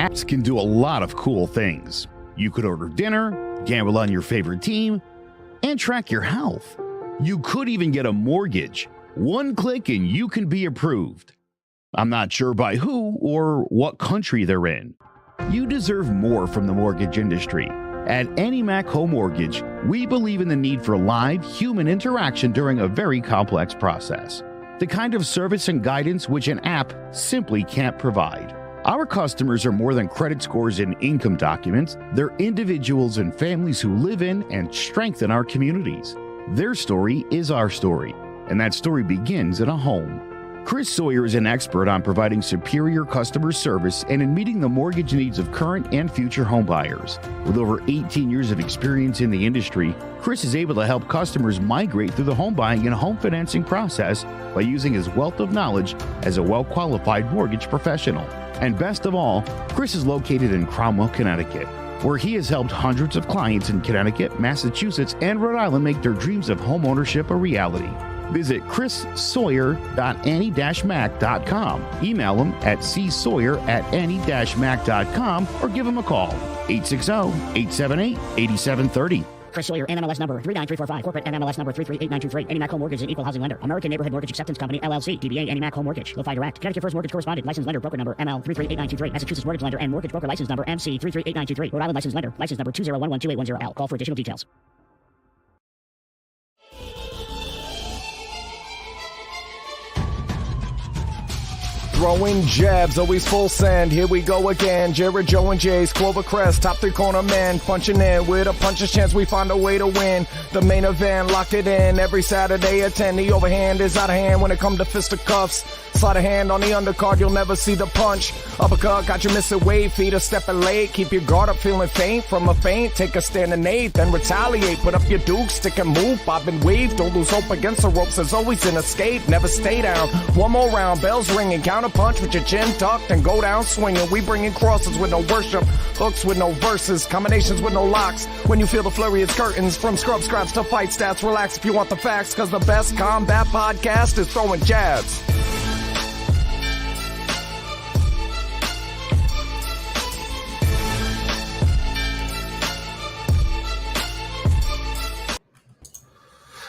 apps can do a lot of cool things. You could order dinner, gamble on your favorite team, and track your health. You could even get a mortgage. One click and you can be approved. I'm not sure by who or what country they're in. You deserve more from the mortgage industry. At AnyMac Home Mortgage, we believe in the need for live human interaction during a very complex process. The kind of service and guidance which an app simply can't provide. Our customers are more than credit scores and income documents. They're individuals and families who live in and strengthen our communities. Their story is our story, and that story begins in a home. Chris Sawyer is an expert on providing superior customer service and in meeting the mortgage needs of current and future home buyers. With over 18 years of experience in the industry, Chris is able to help customers migrate through the home buying and home financing process by using his wealth of knowledge as a well-qualified mortgage professional. And best of all, Chris is located in Cromwell, Connecticut, where he has helped hundreds of clients in Connecticut, Massachusetts, and Rhode Island make their dreams of home ownership a reality. Visit chrissawyer.any-mac.com. Email him at csawyer@any-mac.com or give him a call, 860-878-8730. Chris Sawyer, NMLS number 39345, corporate NMLS number 338923. AnyMac Home Mortgage is an equal housing lender. American Neighborhood Mortgage Acceptance Company, LLC. DBA AnyMac Home Mortgage. Lo-Fi Direct. Connecticut First Mortgage Correspondent. License Lender. Broker number ML 338923. Massachusetts Mortgage Lender and Mortgage Broker License number MC 338923. Rhode Island License Lender. License number 201128110L. Call for additional details. Throwing jabs, always full send. Here we go again. Jared, Joe, and Jay's Clover Crest, top three corner men, punching in with a puncher's chance. We find a way to win. The main event, lock it in every Saturday at 10. The overhand is out of hand when it comes to fisticuffs. Slide a hand on the undercard, you'll never see the punch. Uppercut, got you missing weight, feet are stepping late. Keep your guard up, feeling faint from a feint. Take a stand and eight, then retaliate. Put up your duke, stick and move, bob and weave. Don't lose hope against the ropes, there's always an escape. Never stay down. One more round, bells ringing, counter punch with your chin tucked and go down swinging. We bringing crosses with no worship, hooks with no verses, combinations with no locks. When you feel the flurry, it's curtains. From scrub scraps to fight stats, relax if you want the facts, cause the best combat podcast is throwing jabs.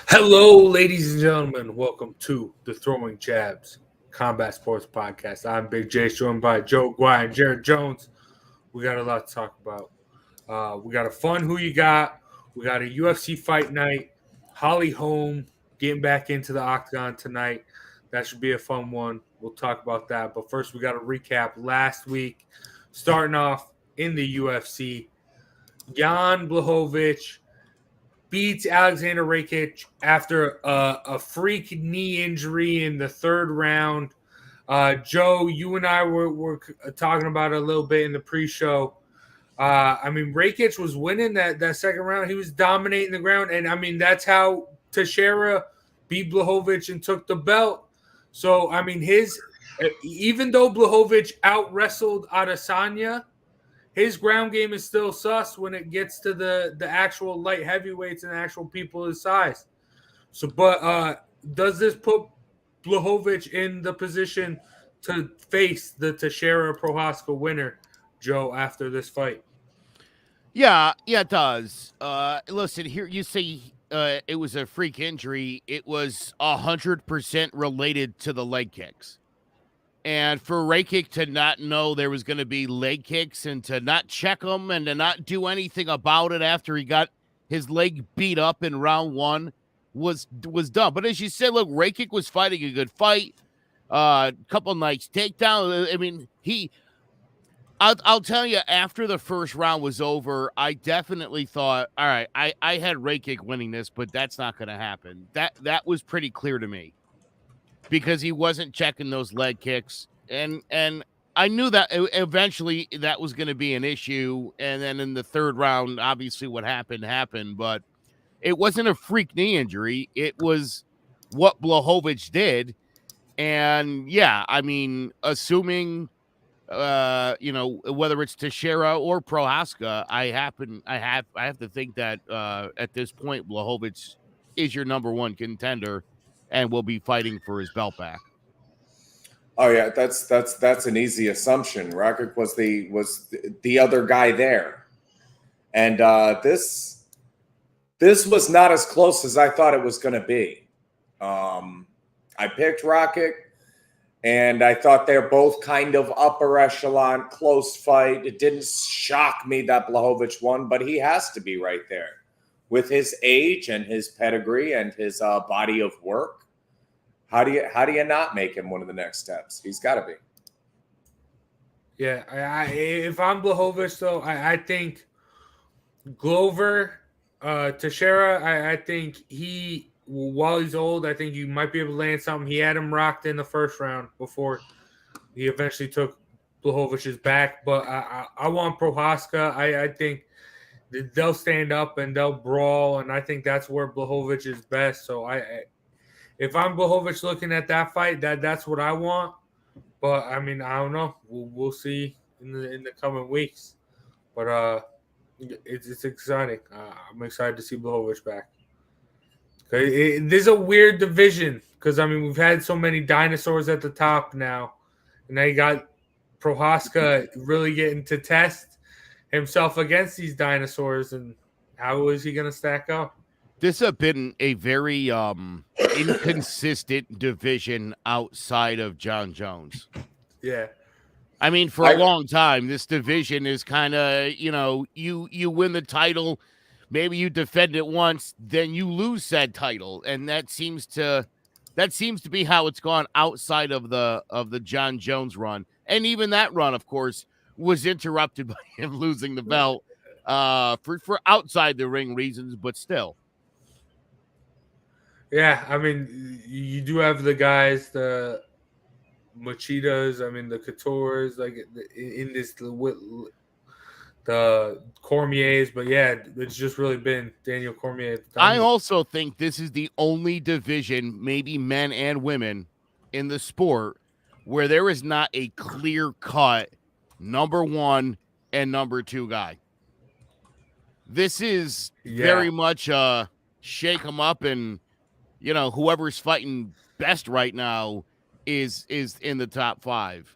Hello, ladies and gentlemen. Welcome to the Throwing Jabs Combat Sports Podcast. I'm Big J, joined by Joe Guy and Jared Jones. We got a lot to talk about. We got a fun Who You Got. We got a UFC fight night. Holly Holm getting back into the octagon tonight. That should be a fun one. We'll talk about that. But first, we got to recap last week. Starting off in the UFC, Jan Blachowicz beats Alexander Rakic after a freak knee injury in the third round. Joe, you and I were talking about it a little bit in the pre-show. Rakic was winning that second round. He was dominating the ground. And, that's how Teixeira beat Blachowicz and took the belt. So, even though Blachowicz out-wrestled Adesanya, his ground game is still sus when it gets to the actual light heavyweights and the actual people his size. So, but does this put Blachowicz in the position to face the Teixeira Prohaska winner, Joe, after this fight? Yeah, it does. Listen, here you say it was a freak injury. It was 100% related to the leg kicks. And for Rakic to not know there was going to be leg kicks and to not check them and to not do anything about it after he got his leg beat up in round one was dumb. But as you said, look, Rakic was fighting a good fight. Couple nice takedowns. I'll tell you, after the first round was over, I definitely thought, all right, I had Rakic winning this, but that's not going to happen. That was pretty clear to me, because he wasn't checking those leg kicks. And I knew that eventually that was going to be an issue. And then in the third round, obviously what happened. But it wasn't a freak knee injury. It was what Blachowicz did. And, yeah, assuming, whether it's Teixeira or Prohaska, I have to think that at this point, Blachowicz is your number one contender and will be fighting for his belt back. Oh yeah, that's an easy assumption. Rakic was the other guy there, and this was not as close as I thought it was going to be. I picked Rakic, and I thought they're both kind of upper echelon, close fight. It didn't shock me that Blachowicz won, but he has to be right there with his age and his pedigree and his body of work. How do you not make him one of the next steps? He's got to be. Yeah, if I'm Blachowicz, though, I think Glover, Teixeira, I think while he's old, I think you might be able to land something. He had him rocked in the first round before he eventually took Blachowicz's back. But I want Prochazka. I think they'll stand up and they'll brawl, and I think that's where Blachowicz is best. So if I'm Blachowicz looking at that fight, that's what I want. But I mean, I don't know. We'll see in the coming weeks. But it's exciting. I'm excited to see Blachowicz back. This is a weird division because I mean we've had so many dinosaurs at the top now, and now you got Prochazka really getting to test himself against these dinosaurs, and how is he going to stack up? This has been a very inconsistent division outside of John Jones. Yeah. I mean, for a long time, this division is kind of, you win the title, maybe you defend it once, then you lose said title. And that seems to be how it's gone outside of the John Jones run. And even that run, of course, was interrupted by him losing the belt for outside the ring reasons, but still. Yeah, I mean, you do have the guys, the Machidas, I mean, the Coutures, like in this, the Cormiers, but yeah, it's just really been Daniel Cormier. I also think this is the only division, maybe men and women, in the sport where there is not a clear-cut number one and number two guy. This is very much shake them up and, whoever's fighting best right now is in the top five.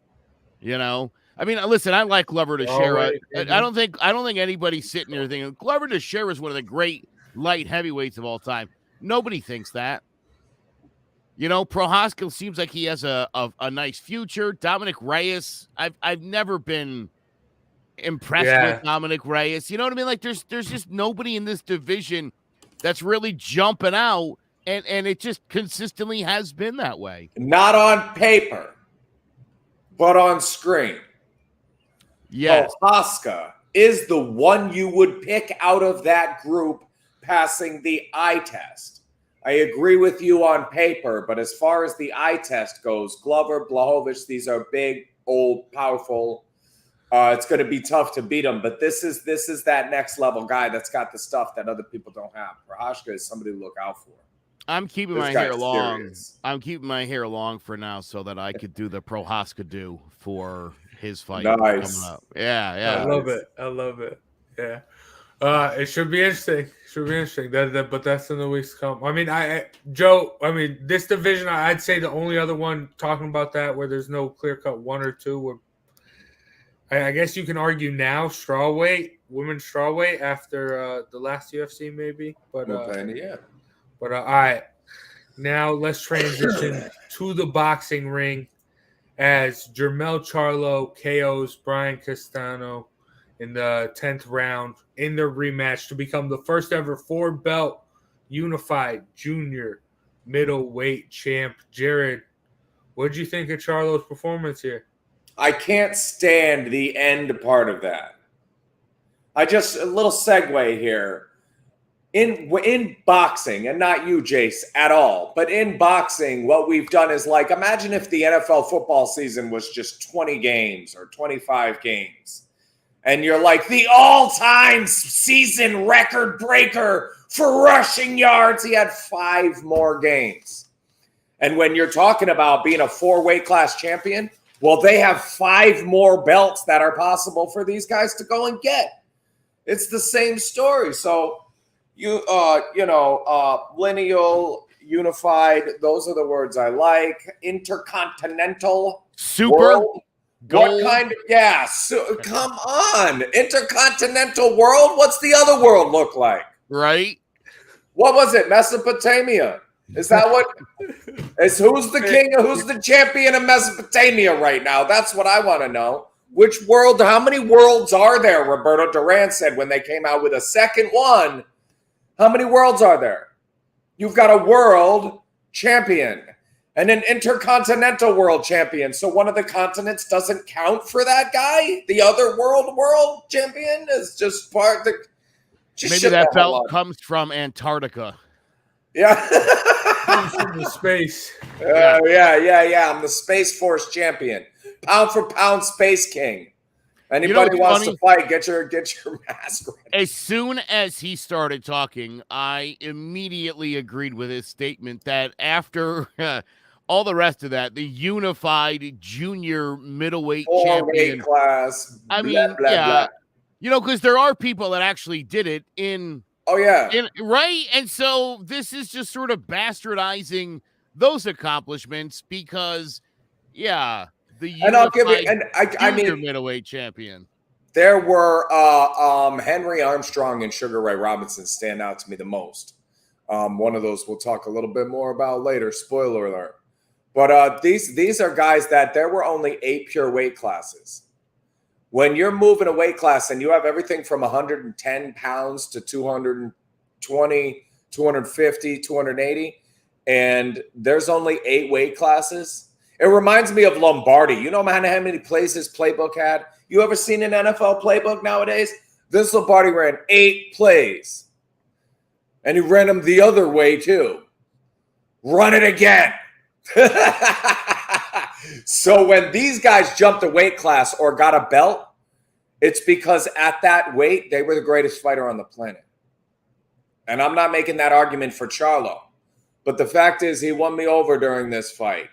I mean, listen, I like Glover Teixeira. I don't think anybody's sitting there thinking Glover Teixeira is one of the great light heavyweights of all time. Nobody thinks that. Prochazka seems like he has a nice future. Dominic Reyes, I've never been impressed with Dominic Reyes. You know what I mean? Like there's just nobody in this division that's really jumping out. And it just consistently has been that way. Not on paper, but on screen. Yes. Prochazka is the one you would pick out of that group passing the eye test. I agree with you on paper, but as far as the eye test goes, Glover, Blachowicz, these are big, old, powerful. It's going to be tough to beat them, but this is that next level guy that's got the stuff that other people don't have. Prochazka is somebody to look out for. I'm keeping my hair long. I'm keeping my hair long for now so that I could do the Prochazka do for his fight. Nice. Coming up. Yeah. I love it. Yeah. It should be interesting. But that's in the weeks to come. I mean, Joe, this division, I'd say the only other one talking about that where there's no clear-cut one or two where I guess you can argue now women's strawweight after the last UFC maybe. But But all right, now let's transition to the boxing ring as Jermell Charlo KOs Brian Castano in the 10th round in their rematch to become the first ever 4-belt unified junior middleweight champ. Jared, what did you think of Charlo's performance here? I can't stand the end part of that. A little segue here. In boxing, and not you, Jace, at all, but in boxing, what we've done is like, imagine if the NFL football season was just 20 games or 25 games. And you're like, the all-time season record breaker for rushing yards. He had 5 more games. And when you're talking about being a 4-weight class champion, well, they have 5 more belts that are possible for these guys to go and get. It's the same story. So, lineal, unified. Those are the words I like. Intercontinental. Super world. gold. What kind of, yeah, so, come on. Intercontinental world? What's the other world look like? Right? What was it? Mesopotamia. Is that what? Is who's the king? Who's the champion of Mesopotamia right now? That's what I want to know. Which world? How many worlds are there? Roberto Duran said when they came out with a second one. How many worlds are there? You've got a world champion and an intercontinental world champion. So one of the continents doesn't count for that guy. The other world champion is just part of the. Maybe that belt comes from Antarctica. Yeah. Comes from the space. Yeah. I'm the Space Force champion. Pound for pound space king. Anybody wants to fight, get your mask ready. As soon as he started talking, I immediately agreed with his statement that after all the rest of that, the unified junior middleweight champion class. I mean, blah. You know, because there are people that actually did it in. Oh, yeah. Right? And so this is just sort of bastardizing those accomplishments because, yeah, the unified middleweight champion. There were Henry Armstrong and Sugar Ray Robinson stand out to me the most. One of those we'll talk a little bit more about later. Spoiler alert. But these are guys that there were only 8 pure weight classes. When you're moving a weight class and you have everything from 110 pounds to 220, 250, 280, and there's only 8 weight classes, it reminds me of Lombardi. You know how many plays his playbook had? You ever seen an NFL playbook nowadays? This Lombardi ran 8 plays, and he ran them the other way too. Run it again. So when these guys jumped a weight class or got a belt, it's because at that weight, they were the greatest fighter on the planet. And I'm not making that argument for Charlo. But the fact is, he won me over during this fight.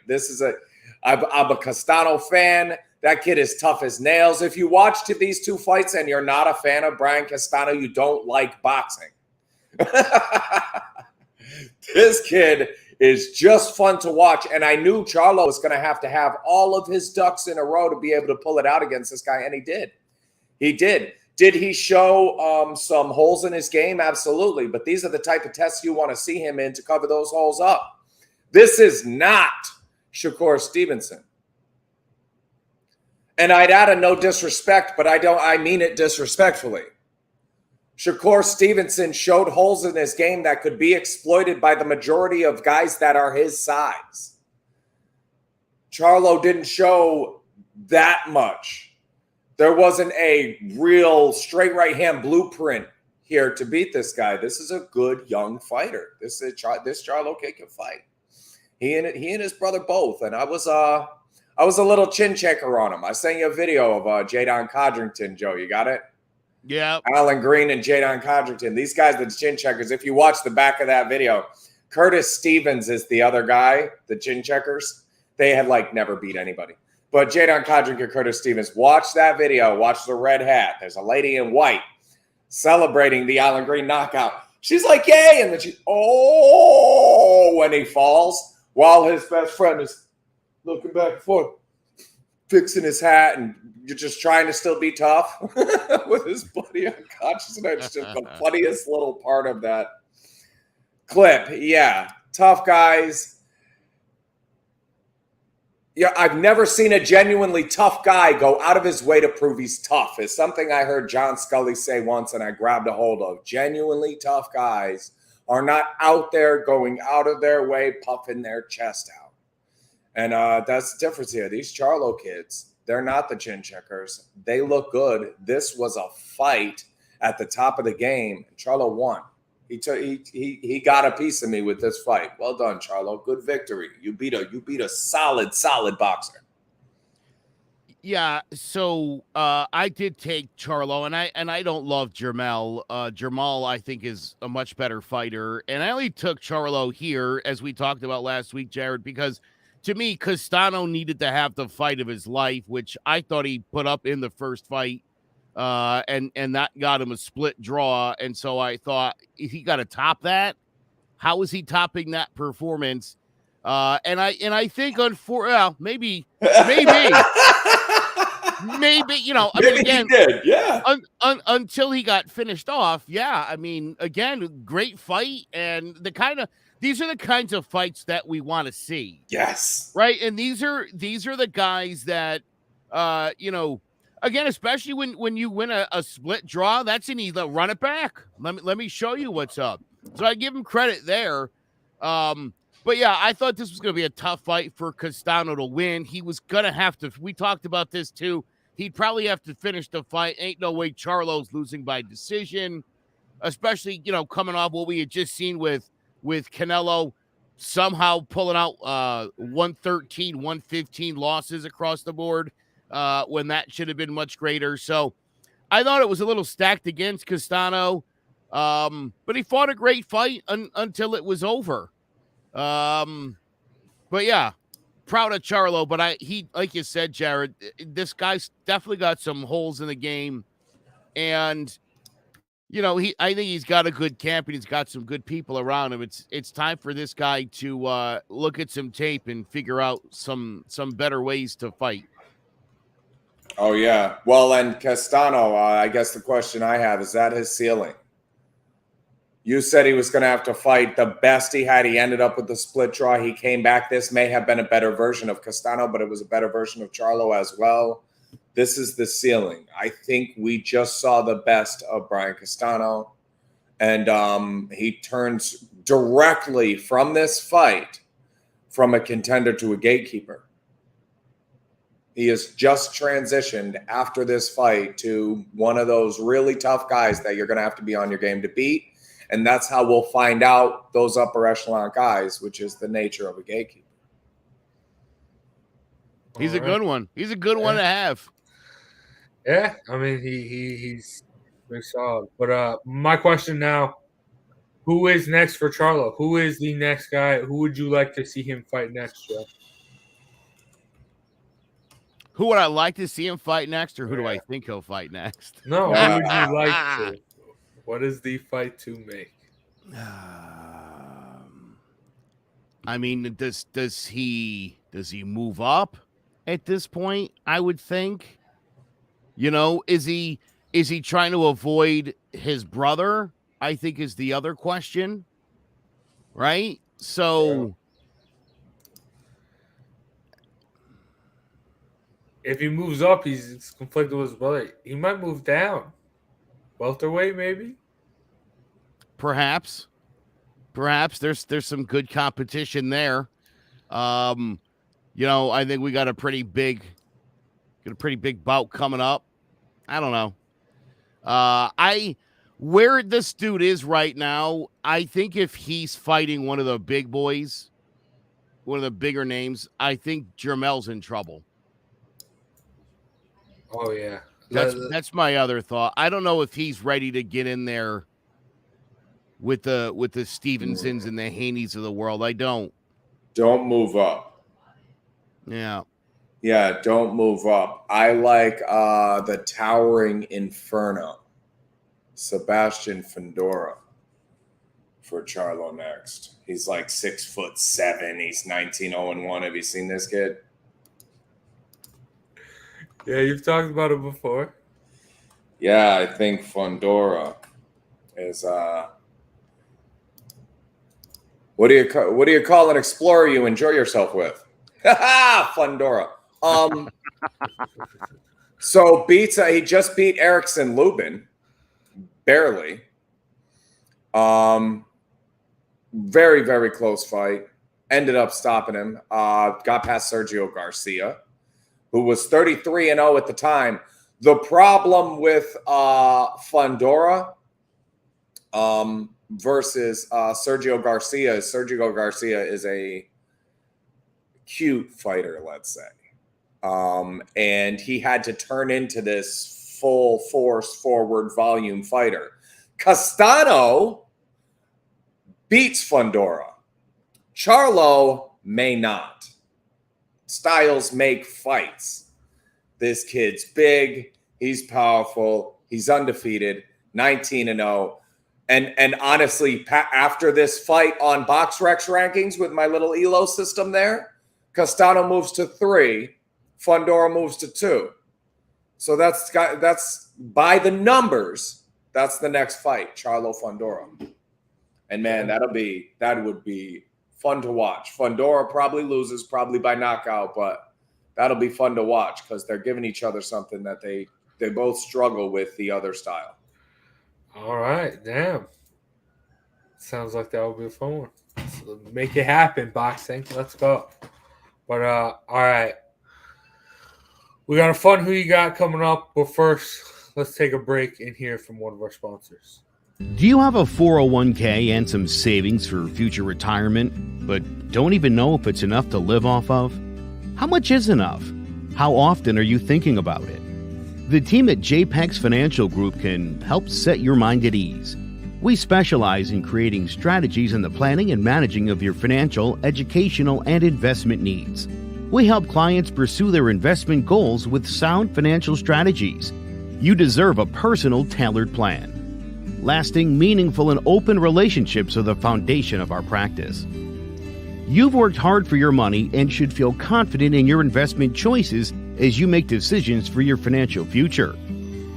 I'm a Castano fan. That kid is tough as nails. If you watch these 2 fights and you're not a fan of Brian Castano, you don't like boxing. This kid is just fun to watch. And I knew Charlo was going to have all of his ducks in a row to be able to pull it out against this guy. And he did. He did. Did he show some holes in his game? Absolutely. But these are the type of tests you want to see him in to cover those holes up. This is not Shakur Stevenson. And I'd add a no disrespect, but I mean it disrespectfully. Shakur Stevenson showed holes in his game that could be exploited by the majority of guys that are his size. Charlo didn't show that much. There wasn't a real straight right hand blueprint here to beat this guy. This is a good young fighter. This Charlo kid can fight. He and his brother both. And I was a little chin checker on him. I sent you a video of Jadon Codrington, Joe. You got it? Yeah. Alan Green and Jadon Codrington. These guys, the chin checkers. If you watch the back of that video, Curtis Stevens is the other guy, the chin checkers. They had never beat anybody. But Jadon Codrington, Curtis Stevens, watch that video. Watch the red hat. There's a lady in white celebrating the Alan Green knockout. She's like, yay. And then when he falls, while his best friend is looking back and forth, fixing his hat, and you're just trying to still be tough with his buddy unconscious. And it's just the funniest little part of that clip. Yeah, tough guys. Yeah, I've never seen a genuinely tough guy go out of his way to prove he's tough. It's something I heard John Scully say once, and I grabbed a hold of. Genuinely tough guys are not out there going out of their way, puffing their chest out. And that's the difference here. These Charlo kids, they're not the chin checkers. They look good. This was a fight at the top of the game. Charlo won. He got a piece of me with this fight. Well done, Charlo. Good victory. You beat a solid boxer. Yeah, so I did take Charlo, and I don't love Jermell. Jermall, I think, is a much better fighter. And I only took Charlo here, as we talked about last week, Jared, because to me, Castano needed to have the fight of his life, which I thought he put up in the first fight. And that got him a split draw. And so I thought, if he got to top that, How is he topping that performance? And I think maybe, you know, I mean, again, he did, yeah. Until he got finished off, yeah. I mean, again, great fight, and these are the kinds of fights that we want to see. Yes, right. And these are the guys that, you know, again, especially when you win a split draw, that's an easy run it back. Let me show you what's up. So I give him credit there. But yeah, I thought this was going to be a tough fight for Castano to win. He was going to have to. We talked about this too. He'd probably have to finish the fight. Ain't no way Charlo's losing by decision, especially, you know, coming off what we had just seen with Canelo somehow pulling out 113, 115 losses across the board when that should have been much greater. So I thought it was a little stacked against Castano, but he fought a great fight until it was over. But yeah, proud of Charlo, but he, like you said, Jared, this guy's definitely got some holes in the game, and you know, I think he's got a good camp and he's got some good people around him. It's time for this guy to look at some tape and figure out some better ways to fight. Oh yeah. Well, and Castano, I guess the question I have is that his ceiling? You said he was going to have to fight the best he had. He ended up with the split draw. He came back. This may have been a better version of Castano, but it was a better version of Charlo as well. This is the ceiling. I think we just saw the best of Brian Castano. And he turns directly from this fight from a contender to a gatekeeper. He has just transitioned after this fight to one of those really tough guys that you're going to have to be on your game to beat. And that's how we'll find out those upper echelon guys, which is the nature of a gatekeeper. He's a good one. He's a good one to have. Yeah, I mean, he's very solid. But my question now, who is next for Charlo? Who is the next guy? Who would you like to see him fight next, Joe? Who would I like to see him fight next, or who do I think he'll fight next? No, who would you like to? What is the fight to make? I mean, does he move up at this point? I would think. You know, is he trying to avoid his brother? I think is the other question. Right? So if he moves up, he's conflicted with his brother. He might move down. Welterweight, maybe? Perhaps there's some good competition there. You know, I think we got a pretty big bout coming up. I don't know. Where this dude is right now, I think if he's fighting one of the big boys, one of the bigger names, I think Jermel's in trouble. Oh yeah. That's my other thought. I don't know if he's ready to get in there with the Stevensons and the Haneys of the world. I don't. Don't move up. Yeah. Yeah, don't move up. I like the towering inferno, Sebastian Fundora, for Charlo next. He's like 6'7". He's 19-0-1. Have you seen this kid? Yeah, you've talked about it before. Yeah, I think Fundora is what do you call an explorer you enjoy yourself with? Fundora. So he just beat Erickson Lubin, barely. Very, very close fight. Ended up stopping him. Got past Sergio Garcia, who was 33-0 at the time. The problem with Fundora versus Sergio Garcia is a cute fighter, let's say. And he had to turn into this full force forward volume fighter. Castano beats Fundora. Charlo may not. Styles make fights. This kid's big. He's powerful. He's undefeated. 19-0. And honestly, after this fight on BoxRec rankings with my little ELO system there, Castano moves to 3, Fundora moves to 2. So that's by the numbers. That's the next fight, Charlo Fundora. And man, that would be fun to watch. Fundora probably loses, probably by knockout, but that'll be fun to watch because they're giving each other something that they both struggle with the other style. All right, damn. Sounds like that will be a fun one. So make it happen, boxing. Let's go. But all right. We got a fun Who You Got coming up. But first, let's take a break and hear from one of our sponsors. Do you have a 401k and some savings for future retirement, but don't even know if it's enough to live off of? How much is enough? How often are you thinking about it? The team at JPEX Financial Group can help set your mind at ease. We specialize in creating strategies in the planning and managing of your financial, educational, and investment needs. We help clients pursue their investment goals with sound financial strategies. You deserve a personal, tailored plan. Lasting, meaningful, and open relationships are the foundation of our practice. You've worked hard for your money and should feel confident in your investment choices as you make decisions for your financial future.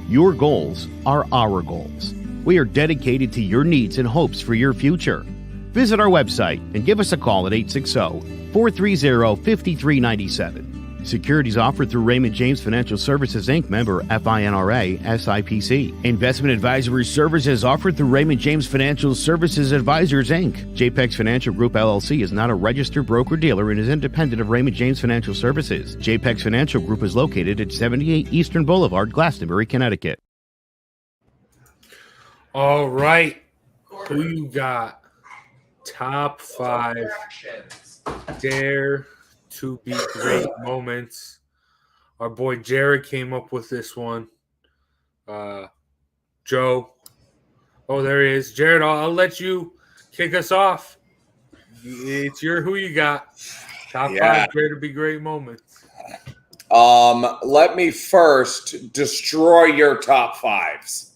Your goals are our goals. We are dedicated to your needs and hopes for your future. Visit our website and give us a call at 860-430-5397. Securities offered through Raymond James Financial Services, Inc., member FINRA, SIPC. Investment advisory services offered through Raymond James Financial Services Advisors, Inc. JPEX Financial Group, LLC is not a registered broker-dealer and is independent of Raymond James Financial Services. JPEX Financial Group is located at 78 Eastern Boulevard, Glastonbury, Connecticut. All right. Who you got? Top 5 dare to be great moments. Our boy Jared came up with this one. Joe. Oh, there he is. Jared, I'll let you kick us off. It's your Who You Got. Top 5 dare to be great moments. Let me first destroy your top 5s.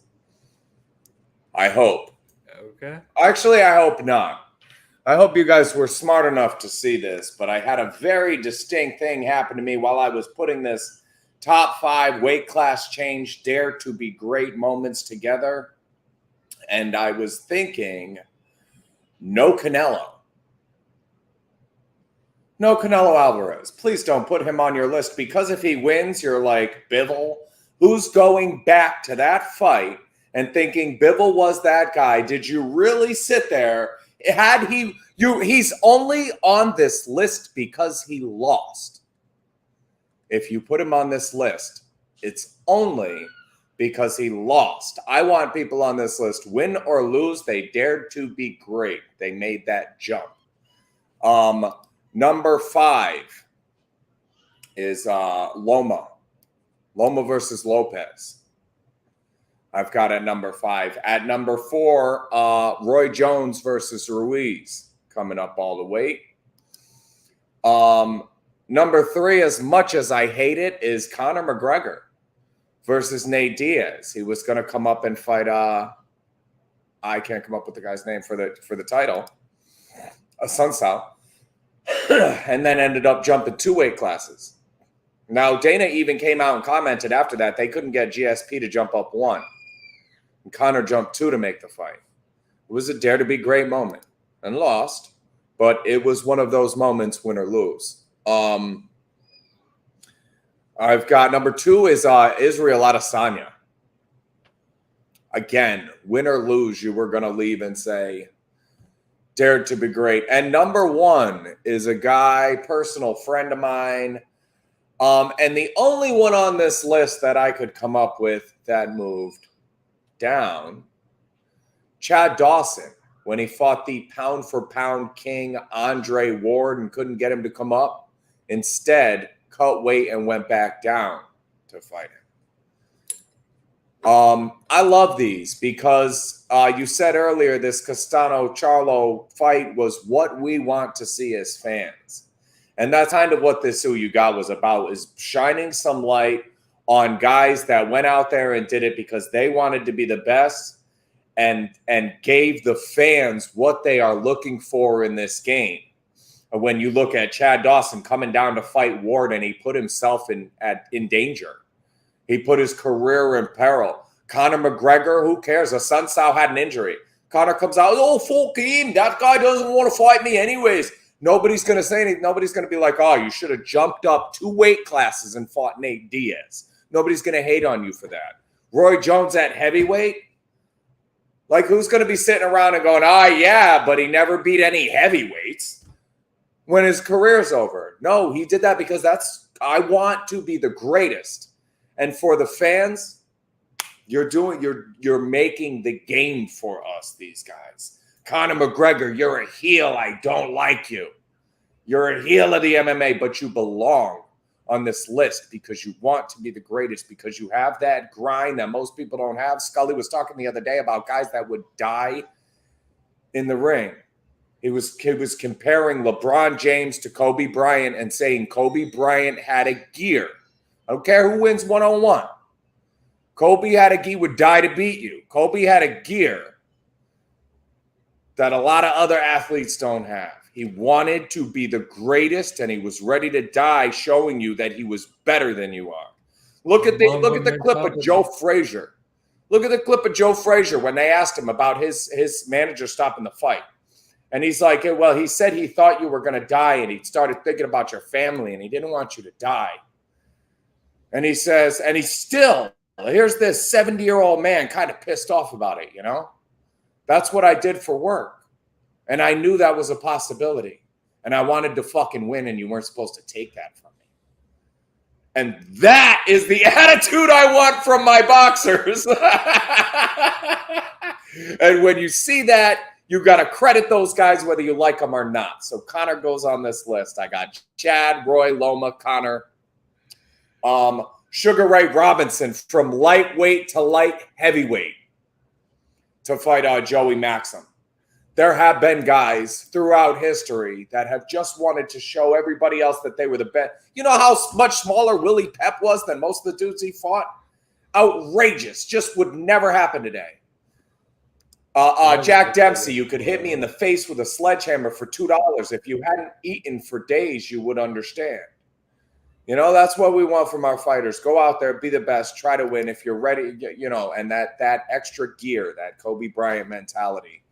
I hope. Okay. Actually, I hope not. I hope you guys were smart enough to see this, but I had a very distinct thing happen to me while I was putting this top 5 weight class change dare to be great moments together. And I was thinking, no Canelo. No Canelo Alvarez. Please don't put him on your list because if he wins, you're like, Bivol, who's going back to that fight and thinking Bivol was that guy? Did you really sit there? He's only on this list because he lost. If you put him on this list, it's only because he lost. I want people on this list, win or lose, they dared to be great. They made that jump. Number 5 is Loma versus Lopez. I've got at number 5. At number 4, Roy Jones versus Ruiz, coming up all the way. Number 3, as much as I hate it, is Conor McGregor versus Nate Diaz. He was going to come up and fight. I can't come up with the guy's name for the title. Sunsao. And then ended up jumping 2 weight classes. Now, Dana even came out and commented after that they couldn't get GSP to jump up 1. And Conor jumped 2 to make the fight. It was a dare to be great moment and lost, but it was one of those moments, win or lose. I've got number 2 is Israel Adesanya. Again, win or lose, you were going to leave and say, dared to be great. And number 1 is a guy, personal friend of mine. And the only one on this list that I could come up with that moved down, Chad Dawson, when he fought the pound-for-pound king Andre Ward and couldn't get him to come up, instead cut weight and went back down to fight him. I love these because you said earlier this Castano-Charlo fight was what we want to see as fans. And that's kind of what this Who You Got was about, is shining some light on guys that went out there and did it because they wanted to be the best and gave the fans what they are looking for in this game. When you look at Chad Dawson coming down to fight Ward, and he put himself in danger. He put his career in peril. Conor McGregor, who cares? Sun Tzu had an injury. Conor comes out, oh, fuck him. That guy doesn't want to fight me anyways. Nobody's going to say anything. Nobody's going to be like, oh, you should have jumped up 2 weight classes and fought Nate Diaz. Nobody's going to hate on you for that. Roy Jones at heavyweight? Like, who's going to be sitting around and going, oh, yeah, but he never beat any heavyweights when his career's over? No, he did that because I want to be the greatest. And for the fans, you're making the game for us, these guys. Conor McGregor, you're a heel. I don't like you. You're a heel of the MMA, but you belong on this list because you want to be the greatest, because you have that grind that most people don't have. Scully was talking the other day about guys that would die in the ring. He was comparing LeBron James to Kobe Bryant and saying Kobe Bryant had a gear. I don't care who wins one-on-one. Kobe had a gear, would die to beat you. Kobe had a gear that a lot of other athletes don't have. He wanted to be the greatest, and he was ready to die, showing you that he was better than you are. Look at the clip of Joe Frazier. Look at the clip of Joe Frazier when they asked him about his manager stopping the fight. And he's like, well, he said he thought you were going to die, and he started thinking about your family, and he didn't want you to die. And he says, and he's still, here's this 70-year-old man kind of pissed off about it, you know? That's what I did for work. And I knew that was a possibility. And I wanted to fucking win, and you weren't supposed to take that from me. And that is the attitude I want from my boxers. And when you see that, you got to credit those guys whether you like them or not. So Conor goes on this list. I got Chad, Roy, Loma, Conor. Sugar Ray Robinson from lightweight to light heavyweight to fight Joey Maxim. There have been guys throughout history that have just wanted to show everybody else that they were the best. You know how much smaller Willie Pep was than most of the dudes he fought? Outrageous. Just would never happen today. Jack Dempsey, you could hit me in the face with a sledgehammer for $2. If you hadn't eaten for days, you would understand. You know, that's what we want from our fighters. Go out there, be the best, try to win. If you're ready, you know, and that extra gear, that Kobe Bryant mentality,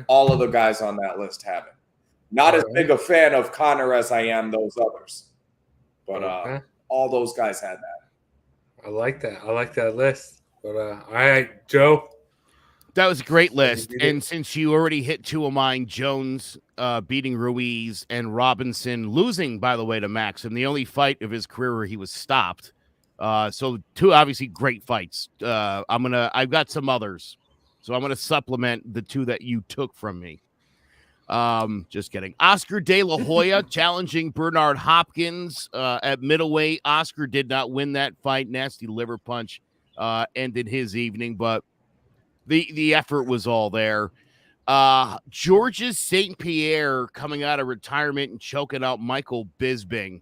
all of the guys on that list have it. Not as big a fan of Conor as I am those others. But all those guys had that. I like that. I like that list. But all right, Joe. That was a great list. And since you already hit 2 of mine, Jones beating Ruiz and Robinson losing, by the way, to Maxim, the only fight of his career where he was stopped. So 2 obviously great fights. I've got some others. So I'm going to supplement the 2 that you took from me. Just kidding. Oscar De La Hoya challenging Bernard Hopkins at middleweight. Oscar did not win that fight. Nasty liver punch ended his evening, but the effort was all there. Georges St. Pierre coming out of retirement and choking out Michael Bisping.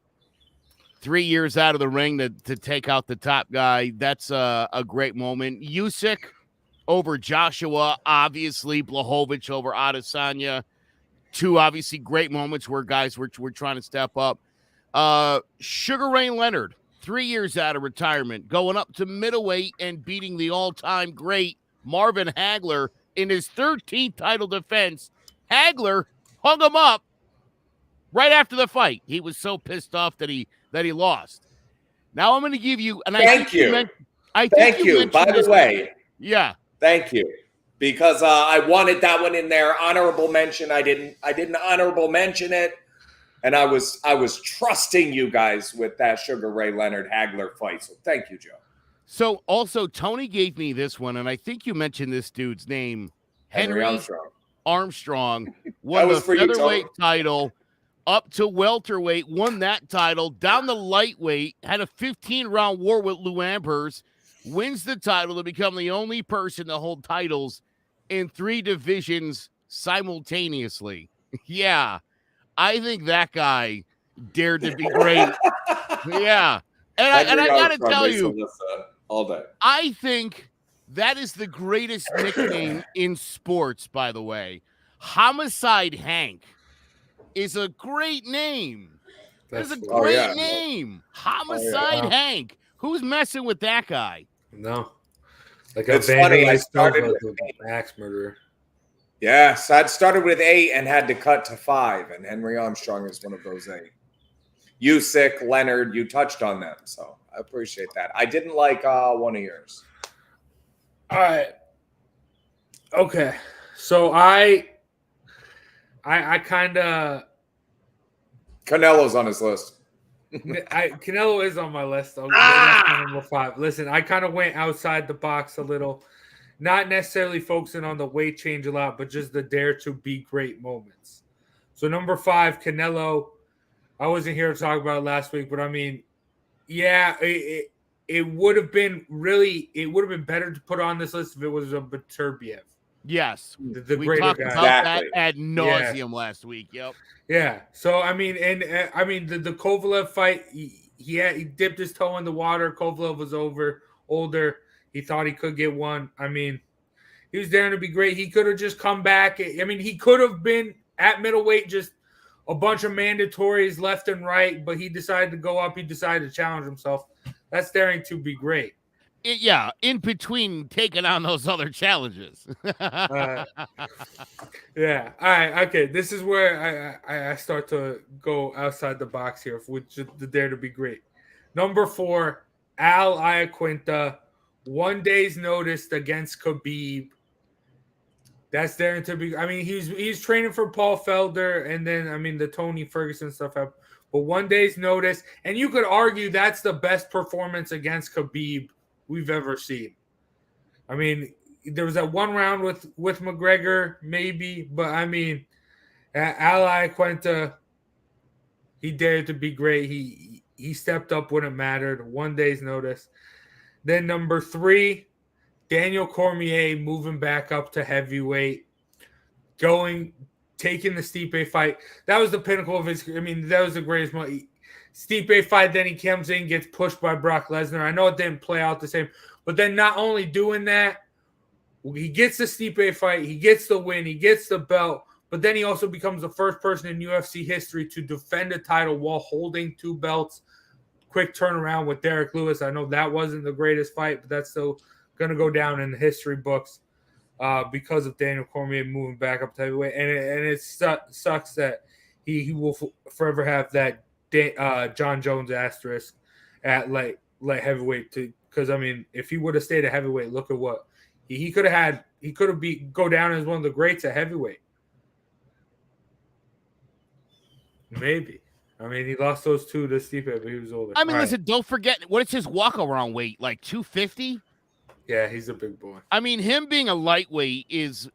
3 years out of the ring to take out the top guy. That's a great moment. Usyk over Joshua, obviously. Blachowicz over Adesanya. 2 obviously great moments where guys were trying to step up. Sugar Ray Leonard, 3 years out of retirement, going up to middleweight and beating the all-time great Marvin Hagler in his 13th title defense. Hagler hung him up right after the fight. He was so pissed off that he lost. Now I'm going to give you. And Thank you. Thank you. By the way. Yeah. Thank you. Because I wanted that one in there. Honorable mention. I didn't honorable mention it. And I was trusting you guys with that Sugar Ray Leonard Hagler fight. So thank you, Joe. So also Tony gave me this one, and I think you mentioned this dude's name, Henry Armstrong won the featherweight title up to welterweight, won that title down to lightweight, had a 15-round war with Lou Ambers, wins the title to become the only person to hold titles in 3 divisions simultaneously. Yeah, I think that guy dared to be great. Yeah, and I got to tell you, all day. I think That is the greatest nickname in sports, by the way. Homicide Hank is a great name. That's a great name. Homicide Hank. Who's messing with that guy? No. Like it's funny. I started with the axe murderer. Yes, I'd started with 8 and had to cut to 5, and Henry Armstrong is one of those 8. Usyk, Leonard, you touched on them, so I appreciate that. I didn't like one of yours. All right. Okay. So I kind of Canelo's on his list. Canelo is on my list. That's number 5. Listen, I kind of went outside the box a little, not necessarily focusing on the weight change a lot, but just the dare to be great moments. So number 5, Canelo. I wasn't here to talk about it last week, but I mean, yeah, it would have been better to put on this list if it was a Beterbiev. Yes, the we greater talked guy. about that ad nauseum last week. Yep. Yeah. So I mean, the Kovalev fight, he dipped his toe in the water. Kovalev was older. He thought he could get one. I mean, he was there to be great. He could have just come back. I mean, he could have been at middleweight, just a bunch of mandatories left and right, but he decided to go up. He decided to challenge himself. That's daring to be great. In between taking on those other challenges. Yeah. All right. Okay. This is where I start to go outside the box here, which is the dare to be great. Number 4, Al Iaquinta, 1 day's notice against Khabib. That's daring to be. I mean, he's training for Paul Felder, and then I mean the Tony Ferguson stuff happened. But 1 day's notice, and you could argue that's the best performance against Khabib we've ever seen. I mean, there was that one round with McGregor, maybe, but I mean, Al Iaquinta, he dared to be great. He stepped up when it mattered. 1 day's notice. Then number 3, Daniel Cormier moving back up to heavyweight, taking the Stipe fight. That was the pinnacle of his. I mean, that was the greatest moment. Stipe fight, then he comes in, gets pushed by Brock Lesnar. I know it didn't play out the same, but then not only doing that, he gets the Stipe fight, he gets the win, he gets the belt, but then he also becomes the first person in UFC history to defend a title while holding 2 belts. Quick turnaround with Derek Lewis. I know that wasn't the greatest fight, but that's still going to go down in the history books because of Daniel Cormier moving back up to heavyweight. And it sucks that he will forever have that John Jones asterisk at light heavyweight because I mean, if he would have stayed at heavyweight, look at what he could have had. He could have go down as one of the greats at heavyweight. Maybe. I mean, he lost those 2 to Stipe, but he was older. I mean, listen, don't forget, what is his walk-around weight? Like 250? Yeah, he's a big boy. I mean, him being a lightweight is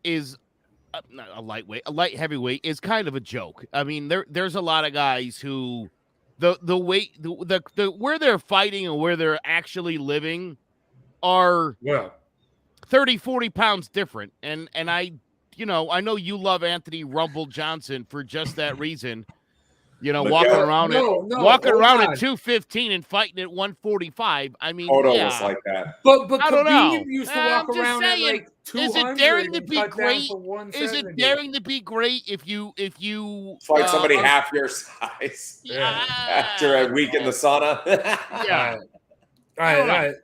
not a lightweight, a light heavyweight is kind of a joke. I mean, there's a lot of guys who the weight, the where they're fighting and where they're actually living are 30, 40 pounds different. And I know you love Anthony Rumble Johnson for just that reason. Walking around at 215 and fighting at 145. I mean, was like that. But I don't know. Khabib used to walk around at like 200. Is it daring to be great? Is it daring to be great if you fight somebody half your size after a week in the sauna? Yeah. All right.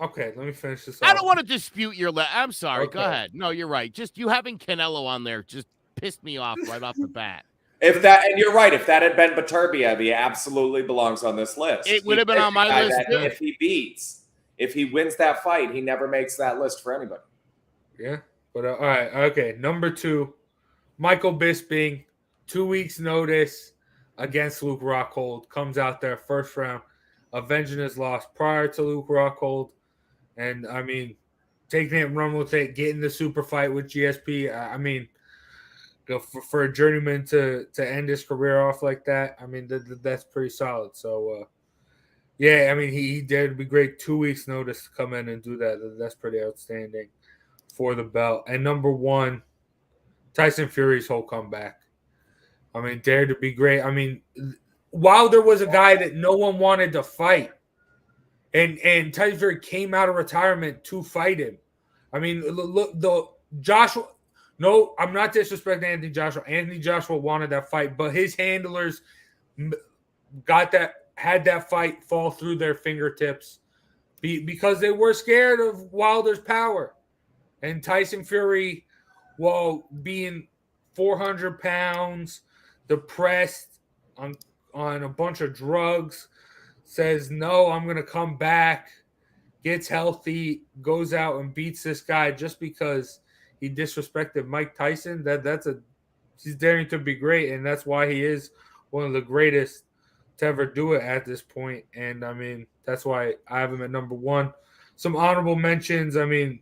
Okay, let me finish this. I don't want to dispute your. I'm sorry. Okay. Go ahead. No, you're right. Just you having Canelo on there just pissed me off right off the bat. And you're right. If that had been Beterbiev, he absolutely belongs on this list. It would have been on my list too. If he wins that fight, he never makes that list for anybody. Yeah, but all right, okay. Number 2, Michael Bisping, 2 weeks notice against Luke Rockhold, comes out there first round, avenging his loss prior to Luke Rockhold, and I mean, taking it and run with it, getting the super fight with GSP. I mean. For a journeyman to end his career off like that, I mean, that's pretty solid. So, yeah, I mean, he dared to be great. 2 weeks notice to come in and do that. That's pretty outstanding for the belt. And number 1, Tyson Fury's whole comeback. I mean, dared to be great. I mean, while there was a guy that no one wanted to fight, And Tyson Fury came out of retirement to fight him. I mean, look, Joshua. No, I'm not disrespecting Anthony Joshua. Anthony Joshua wanted that fight, but his handlers had that fight fall through their fingertips because they were scared of Wilder's power. And Tyson Fury, while being 400 pounds, depressed on a bunch of drugs, says, no, I'm going to come back, gets healthy, goes out and beats this guy just because he disrespected Mike Tyson. He's daring to be great, and that's why he is one of the greatest to ever do it at this point. And, I mean, that's why I have him at number one. Some honorable mentions, I mean,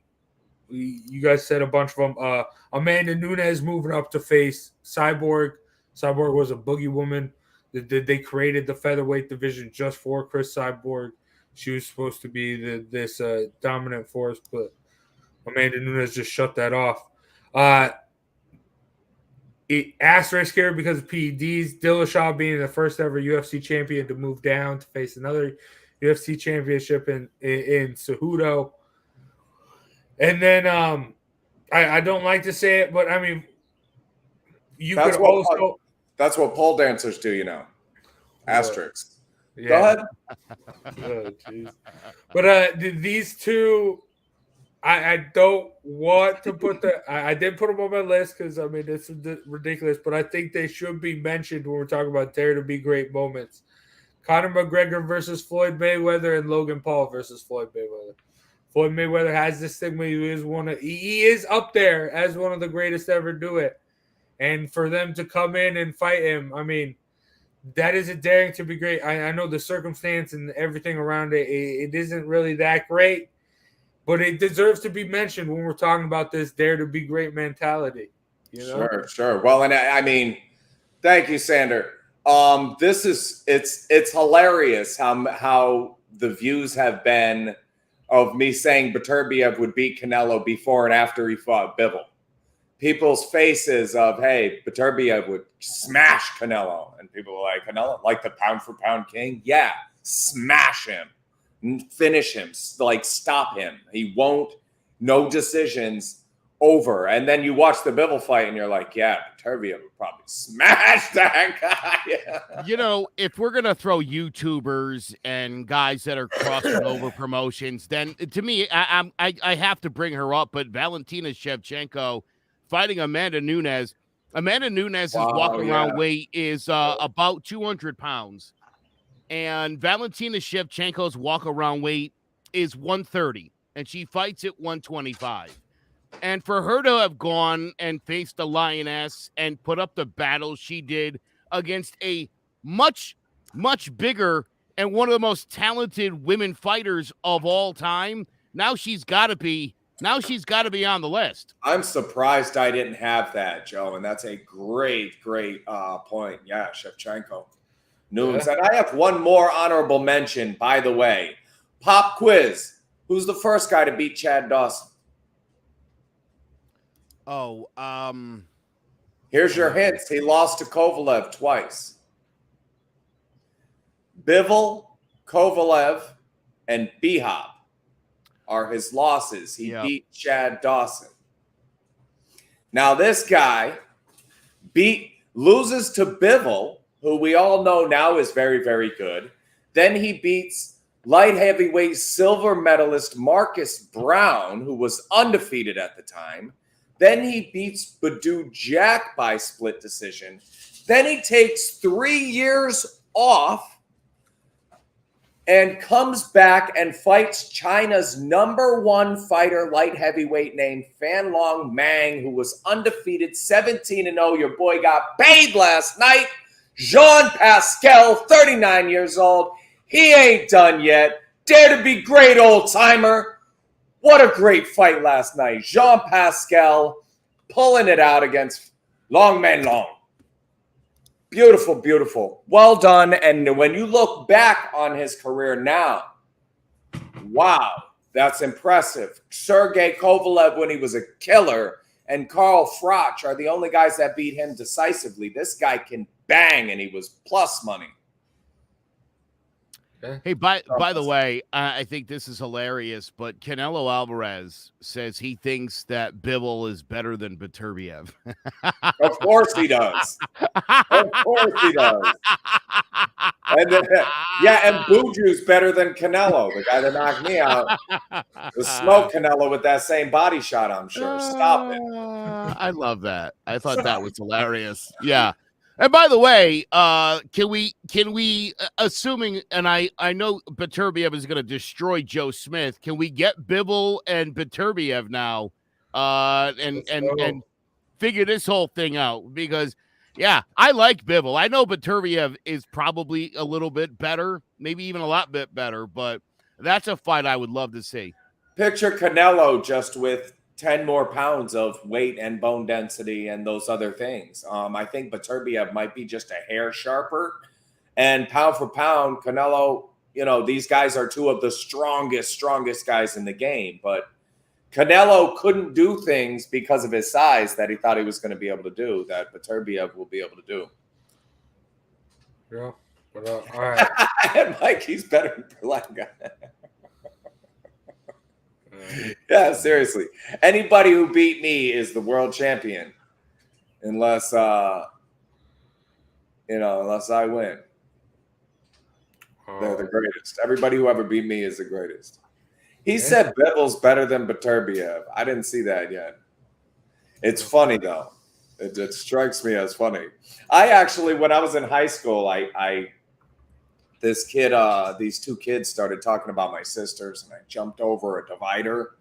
you guys said a bunch of them. Amanda Nunes moving up to face Cyborg. Cyborg was a boogie woman. They created the featherweight division just for Chris Cyborg. She was supposed to be this dominant force, but Amanda Nunes just shut that off. Asterisk here because of PEDs. Dillashaw being the first ever UFC champion to move down to face another UFC championship in Cejudo. And then I don't like to say it, but I mean, that's what pole dancers do, you know. Asterisks. Yeah. Go ahead. Oh, geez. But these two, I don't want to put I did put them on my list because, I mean, it's ridiculous, but I think they should be mentioned when we're talking about dare to be great moments. Conor McGregor versus Floyd Mayweather and Logan Paul versus Floyd Mayweather. Floyd Mayweather has this thing where he is up there as one of the greatest to ever do it. And for them to come in and fight him, I mean, that is a daring to be great. I know the circumstance and everything around it isn't really that great, but it deserves to be mentioned when we're talking about this dare to be great mentality. You know? Sure. Well, and I mean, thank you, Sander. It's hilarious how the views have been of me saying Beterbiev would beat Canelo before and after he fought Bivol. People's faces of, hey, Beterbiev would smash Canelo. And people were like, Canelo, like the pound-for-pound king? Yeah, smash him. Finish him. Like, stop him. He won't. No decisions. Over. And then you watch the Bivol fight and you're like, yeah, Beterbiev would probably smash that guy. Yeah. You know, if we're going to throw YouTubers and guys that are crossing over promotions, then to me, I have to bring her up, but Valentina Shevchenko fighting Amanda Nunes. Amanda Nunes' walking around weight is about 200 pounds. And Valentina Shevchenko's walk around weight is 130. And she fights at 125. And for her to have gone and faced the Lioness and put up the battle she did against a much, much bigger and one of the most talented women fighters of all time, now she's got to be on the list. I'm surprised I didn't have that, Joe, and that's a great point. Yeah, Shevchenko. Nunes. Yeah. And I have one more honorable mention, by the way. Pop quiz. Who's the first guy to beat Chad Dawson? Here's your hints. He lost to Kovalev twice. Bivol, Kovalev, and Bihab are his losses. He beat Chad Dawson. Now this guy loses to Bivol, who we all know now is very, very good. Then he beats light heavyweight silver medalist Marcus Brown, who was undefeated at the time. Then he beats Badou Jack by split decision. Then he takes 3 years off and comes back and fights China's #1 fighter, light heavyweight named Fan Long Mang, who was undefeated, 17-0. Your boy got paid last night. Jean Pascal, 39 years old. He ain't done yet. Dare to be great, old-timer. What a great fight last night. Jean Pascal pulling it out against Long Man Long. Beautiful, beautiful. Well done. And when you look back on his career now, wow, that's impressive. Sergey Kovalev when he was a killer and Carl Froch are the only guys that beat him decisively. This guy can bang, and he was plus money. Yeah. Hey, by the way, I think this is hilarious, but Canelo Alvarez says he thinks that Bivol is better than Beterbiev. Of course he does. Of course he does. And and Buju's better than Canelo, the guy that knocked me out. The smoke Canelo with that same body shot, I'm sure. Stop it. I love that. I thought that was hilarious. Yeah. And by the way, can we assuming, and I know Beterbiev is going to destroy Joe Smith, can we get Bivol and Beterbiev now, and figure this whole thing out? Because yeah, I like Bivol. I know Beterbiev is probably a little bit better, maybe even a lot bit better, but that's a fight I would love to see. Picture Canelo just with 10 more pounds of weight and bone density and those other things. I think Beterbiev might be just a hair sharper. And pound for pound, Canelo, these guys are two of the strongest guys in the game. But Canelo couldn't do things because of his size that he thought he was going to be able to do that Beterbiev will be able to do. Yeah. But, all right. And Mike, he's better than Berlanga. Yeah, seriously. Anybody who beat me is the world champion, unless unless I win. They're the greatest. Everybody who ever beat me is the greatest. He said Bivol's better than Beterbiev. I didn't see that yet. It's funny though. It strikes me as funny. I actually, when I was in high school, these two kids started talking about my sisters, and I jumped over a divider,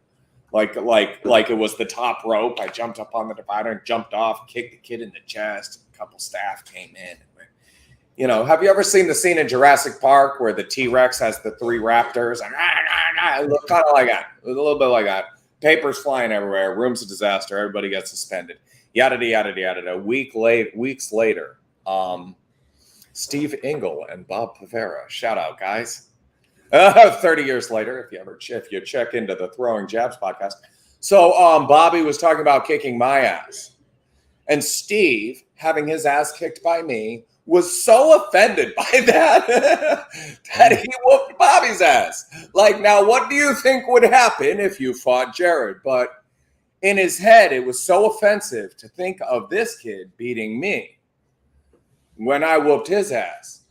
like it was the top rope. I jumped up on the divider and jumped off, kicked the kid in the chest. A couple staff came in. Have you ever seen the scene in Jurassic Park where the T-Rex has the three raptors? And it looked kind of like that. It was a little bit like that. Papers flying everywhere. Room's a disaster. Everybody gets suspended. Yada, yada, yada. Weeks later, Steve Engel and Bob Pavera. Shout out, guys. 30 years later, if you check into the Throwing Jabs podcast. So Bobby was talking about kicking my ass. And Steve, having his ass kicked by me, was so offended by that that he whooped Bobby's ass. Like, now, what do you think would happen if you fought Jared? But in his head, it was so offensive to think of this kid beating me when I whooped his ass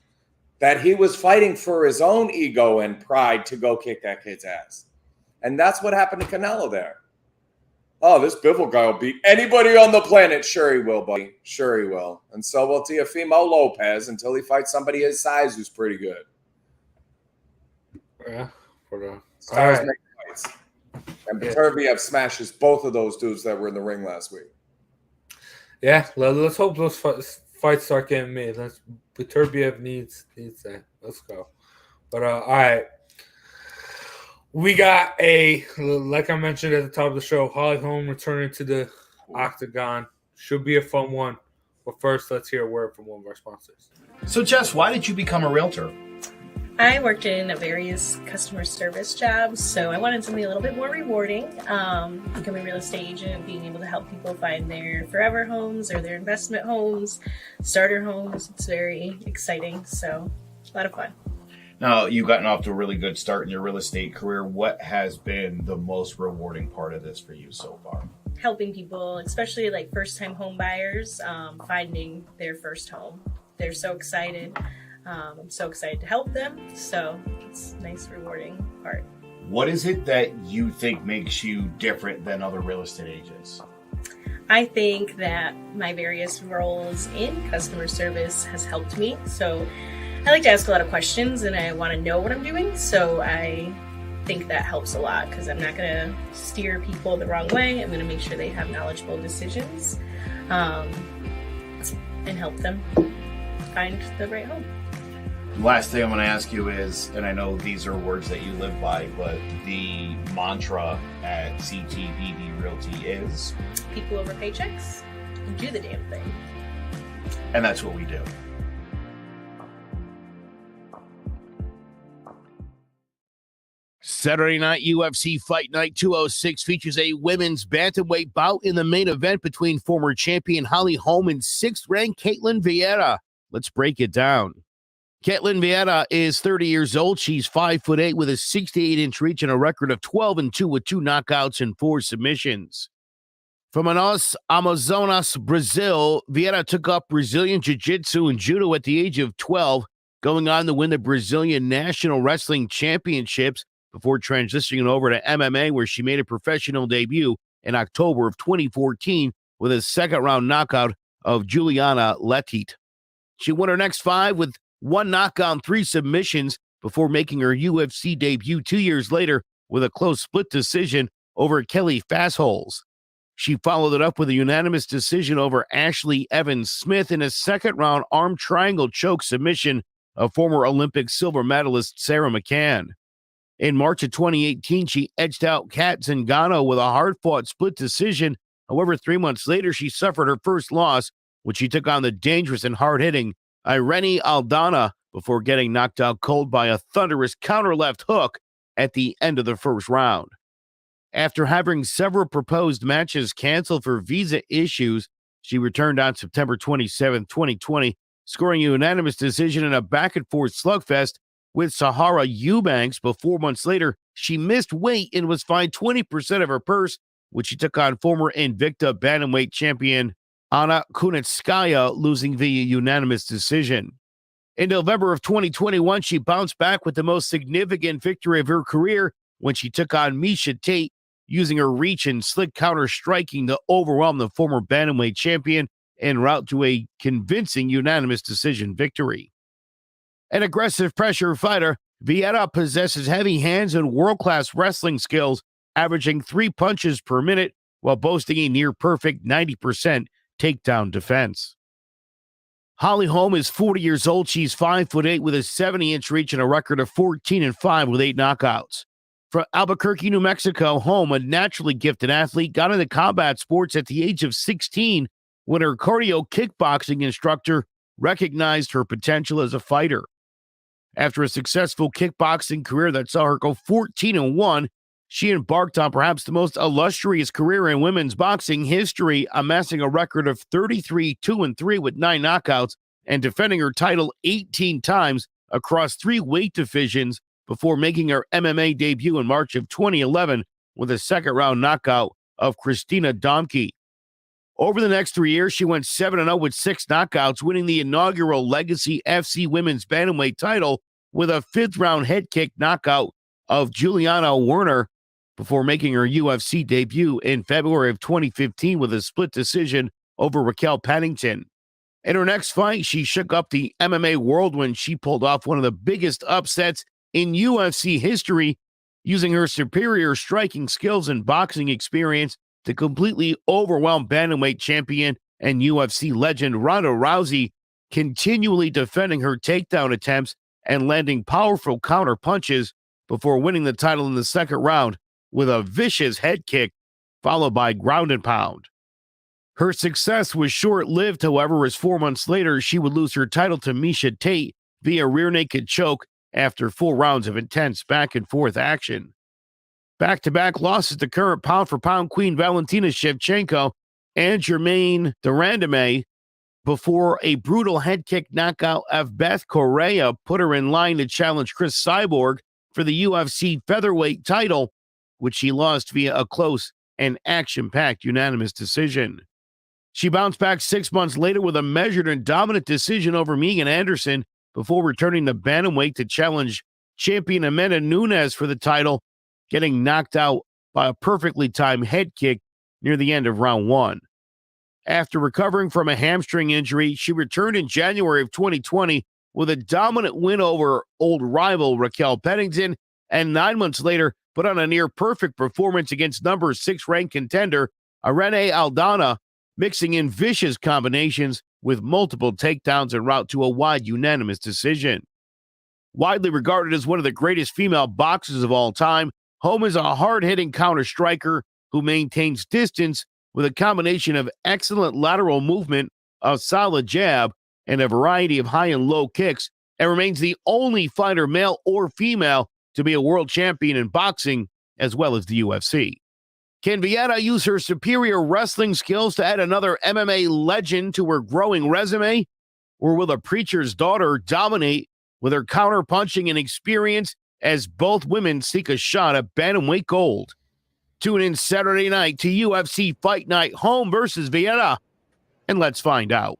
that he was fighting for his own ego and pride to go kick that kid's ass. And that's what happened to Canelo there. Oh, this Bivol guy will beat anybody on the planet. Sure he will, buddy. Sure he will. And so will Teofimo Lopez until he fights somebody his size who's pretty good. Yeah. Stars make fights. And Beterbiev smashes both of those dudes that were in the ring last week. Yeah, let's hope those fights start getting made. Beterbiev needs that. Let's go. But all right. We got like I mentioned at the top of the show, Holly Holm returning to the octagon. Should be a fun one. But first, let's hear a word from one of our sponsors. So, Jess, why did you become a realtor? I worked in various customer service jobs, so I wanted something a little bit more rewarding. Becoming a real estate agent, being able to help people find their forever homes or their investment homes, starter homes. It's very exciting, so a lot of fun. Now, you've gotten off to a really good start in your real estate career. What has been the most rewarding part of this for you so far? Helping people, especially like first-time home buyers, finding their first home. They're so excited. I'm so excited to help them. So it's a nice, rewarding part. What is it that you think makes you different than other real estate agents? I think that my various roles in customer service has helped me. So I like to ask a lot of questions and I want to know what I'm doing. So I think that helps a lot because I'm not going to steer people the wrong way. I'm going to make sure they have knowledgeable decisions and help them find the right home. Last thing I'm going to ask you is, and I know these are words that you live by, but the mantra at CTBD Realty is? People over paychecks and do the damn thing. And that's what we do. Saturday night UFC Fight Night 206 features a women's bantamweight bout in the main event between former champion Holly Holm and sixth-ranked Caitlin Vieira. Let's break it down. Ketlen Vieira is 30 years old. She's 5'8" with a 68-inch reach and a record of 12-2 with 2 knockouts and 4 submissions. From Manaus, Amazonas, Brazil, Vieira took up Brazilian Jiu-Jitsu and Judo at the age of 12, going on to win the Brazilian National Wrestling Championships before transitioning over to MMA, where she made a professional debut in October of 2014 with a second-round knockout of Juliana Letit. She won her next 5 with 1 knockout and 3 submissions before making her UFC debut 2 years later with a close split decision over Kelly Fastholz. She followed it up with a unanimous decision over Ashley Evans Smith in a second-round arm triangle choke submission of former Olympic silver medalist Sarah McCann. In March of 2018, she edged out Kat Zingano with a hard-fought split decision. However, 3 months later, she suffered her first loss when she took on the dangerous and hard-hitting Irene Aldana before getting knocked out cold by a thunderous counter-left hook at the end of the first round. After having several proposed matches canceled for visa issues, she returned on September 27, 2020, scoring a unanimous decision in a back-and-forth slugfest with Sahara Eubanks. But 4 months later, she missed weight and was fined 20% of her purse, which she took on former Invicta bantamweight champion Anna Kunitskaya, losing via unanimous decision. In November of 2021, she bounced back with the most significant victory of her career when she took on Miesha Tate, using her reach and slick counter-striking to overwhelm the former bantamweight champion en route to a convincing unanimous decision victory. An aggressive pressure fighter, Vieira possesses heavy hands and world-class wrestling skills, averaging 3 punches per minute while boasting a near-perfect 90% takedown defense. Holly Holm is 40 years old. She's 5'8" with a 70-inch reach and a record of 14-5 with 8 knockouts. From Albuquerque, New Mexico, Holm, a naturally gifted athlete, got into combat sports at the age of 16 when her cardio kickboxing instructor recognized her potential as a fighter. After a successful kickboxing career that saw her go 14-1, she embarked on perhaps the most illustrious career in women's boxing history, amassing a record of 33-2-3 with 9 knockouts and defending her title 18 times across 3 weight divisions before making her MMA debut in March of 2011 with a second-round knockout of Christina Domke. Over the next 3 years, she went 7-0 with 6 knockouts, winning the inaugural Legacy FC Women's Bantamweight title with a 5th-round head kick knockout of Juliana Werner before making her UFC debut in February of 2015 with a split decision over Raquel Pennington. In her next fight, she shook up the MMA world when she pulled off one of the biggest upsets in UFC history, using her superior striking skills and boxing experience to completely overwhelm bantamweight champion and UFC legend Ronda Rousey, continually defending her takedown attempts and landing powerful counter punches before winning the title in the second round with a vicious head kick followed by ground and pound. Her success was short-lived, however, as 4 months later she would lose her title to Miesha Tate via rear naked choke after 4 rounds of intense back-and-forth action. Back-to-back losses to current pound-for-pound queen Valentina Shevchenko and Germaine de Randamie before a brutal head kick knockout of Beth Correa put her in line to challenge Chris Cyborg for the UFC featherweight title, which she lost via a close and action-packed unanimous decision. She bounced back 6 months later with a measured and dominant decision over Megan Anderson before returning to bantamweight to challenge champion Amanda Nunes for the title, getting knocked out by a perfectly timed head kick near the end of round 1. After recovering from a hamstring injury, she returned in January of 2020 with a dominant win over old rival Raquel Pennington, and 9 months later put on a near-perfect performance against number 6 ranked contender Irene Aldana, mixing in vicious combinations with multiple takedowns en route to a wide unanimous decision. Widely regarded as one of the greatest female boxers of all time, Holm is a hard-hitting counter-striker who maintains distance with a combination of excellent lateral movement, a solid jab, and a variety of high and low kicks, and remains the only fighter, male or female, to be a world champion in boxing as well as the UFC. Can Vieira use her superior wrestling skills to add another MMA legend to her growing resume? Or will the preacher's daughter dominate with her counter-punching and experience as both women seek a shot at bantamweight gold. Tune in Saturday night to UFC Fight Night, Holm versus Vieira, and let's find out.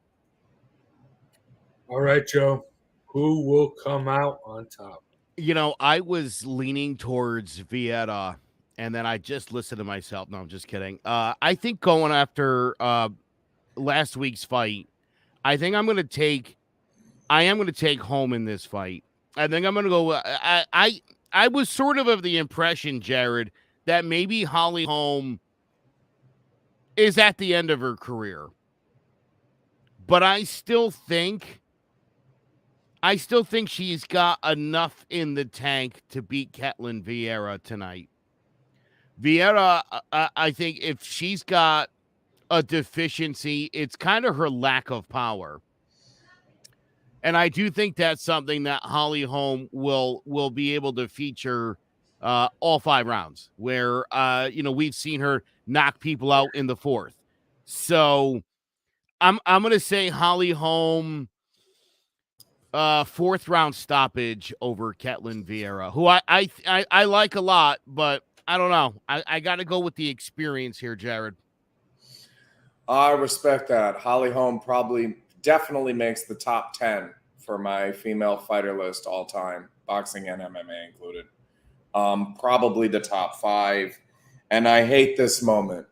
All right, Joe. Who will come out on top? You know, I was leaning towards Vieira, and then I just listened to myself. No, I'm just kidding. I think going after last week's fight, I am going to take Holm in this fight. I think I'm going to go. I was sort of the impression, Jared, that maybe Holly Holm is at the end of her career, but I still think she's got enough in the tank to beat Ketlin Vieira tonight. Vieira, I think if she's got a deficiency, it's kind of her lack of power. And I do think that's something that Holly Holm will be able to feature all 5 rounds, where we've seen her knock people out in the 4th. So I'm going to say Holly Holm 4th round stoppage over Ketlin Vieira, who I like a lot, but I don't know. I got to go with the experience here, Jared. I respect that. Holly Holm definitely makes the top 10 for my female fighter list all time, boxing and MMA included. Probably the top 5. And I hate this moment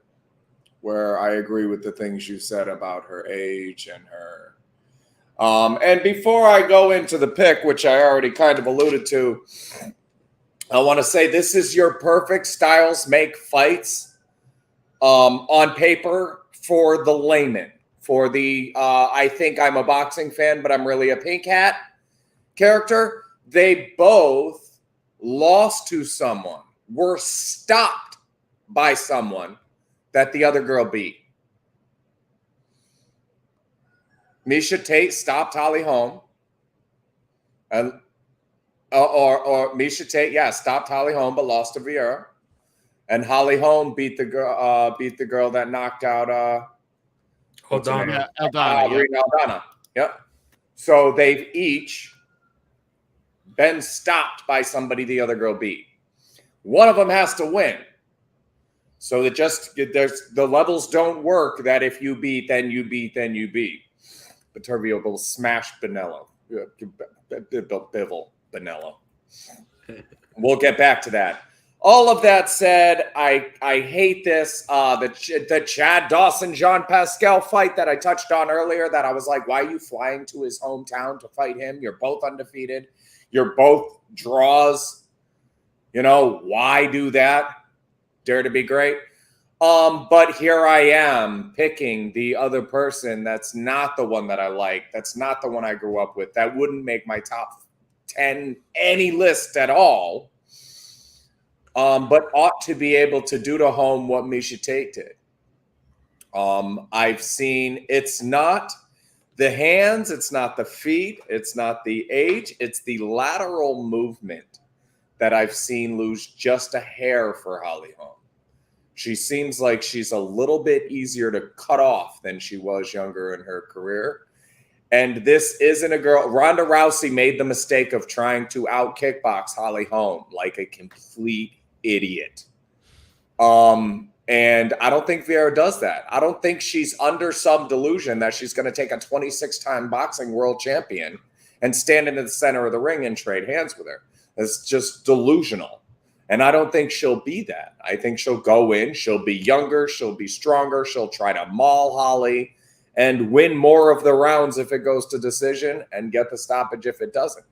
where I agree with the things you said about her age and her. And before I go into the pick, which I already kind of alluded to, I want to say this is your perfect styles make fights on paper for the layman, for the I think I'm a boxing fan, but I'm really a pink hat character. They both lost to someone, were stopped by someone that the other girl beat. Miesha Tate stopped Holly Holm, and or Miesha Tate, stopped Holly Holm but lost to Vieira, and Holly Holm beat the girl that knocked out Aldana. Aldana. Yep. So they've each been stopped by somebody the other girl beat. One of them has to win. So that the levels don't work that if you beat, then you beat, then you beat. Viterbo will smash Benello. Benello. We'll get back to that. All of that said, I hate this. The Chad Dawson, Jean Pascal fight that I touched on earlier, that I was like, why are you flying to his hometown to fight him? You're both undefeated. You're both draws. Why do that? Dare to be great. But here I am picking the other person that's not the one that I like. That's not the one I grew up with. That wouldn't make my top 10 any list at all. But ought to be able to do to Holm what Miesha Tate did. I've seen it's not the hands, it's not the feet, it's not the age, it's the lateral movement that I've seen lose just a hair for Holly Holm. She seems like she's a little bit easier to cut off than she was younger in her career. And this isn't a girl. Ronda Rousey made the mistake of trying to out kickbox Holly Holm like a complete idiot. And I don't think Vieira does that. I don't think she's under some delusion that she's going to take a 26-time boxing world champion and stand in the center of the ring and trade hands with her. It's just delusional. And I don't think she'll be that. I think she'll go in, she'll be younger, she'll be stronger, she'll try to maul Holly and win more of the rounds if it goes to decision and get the stoppage if it doesn't.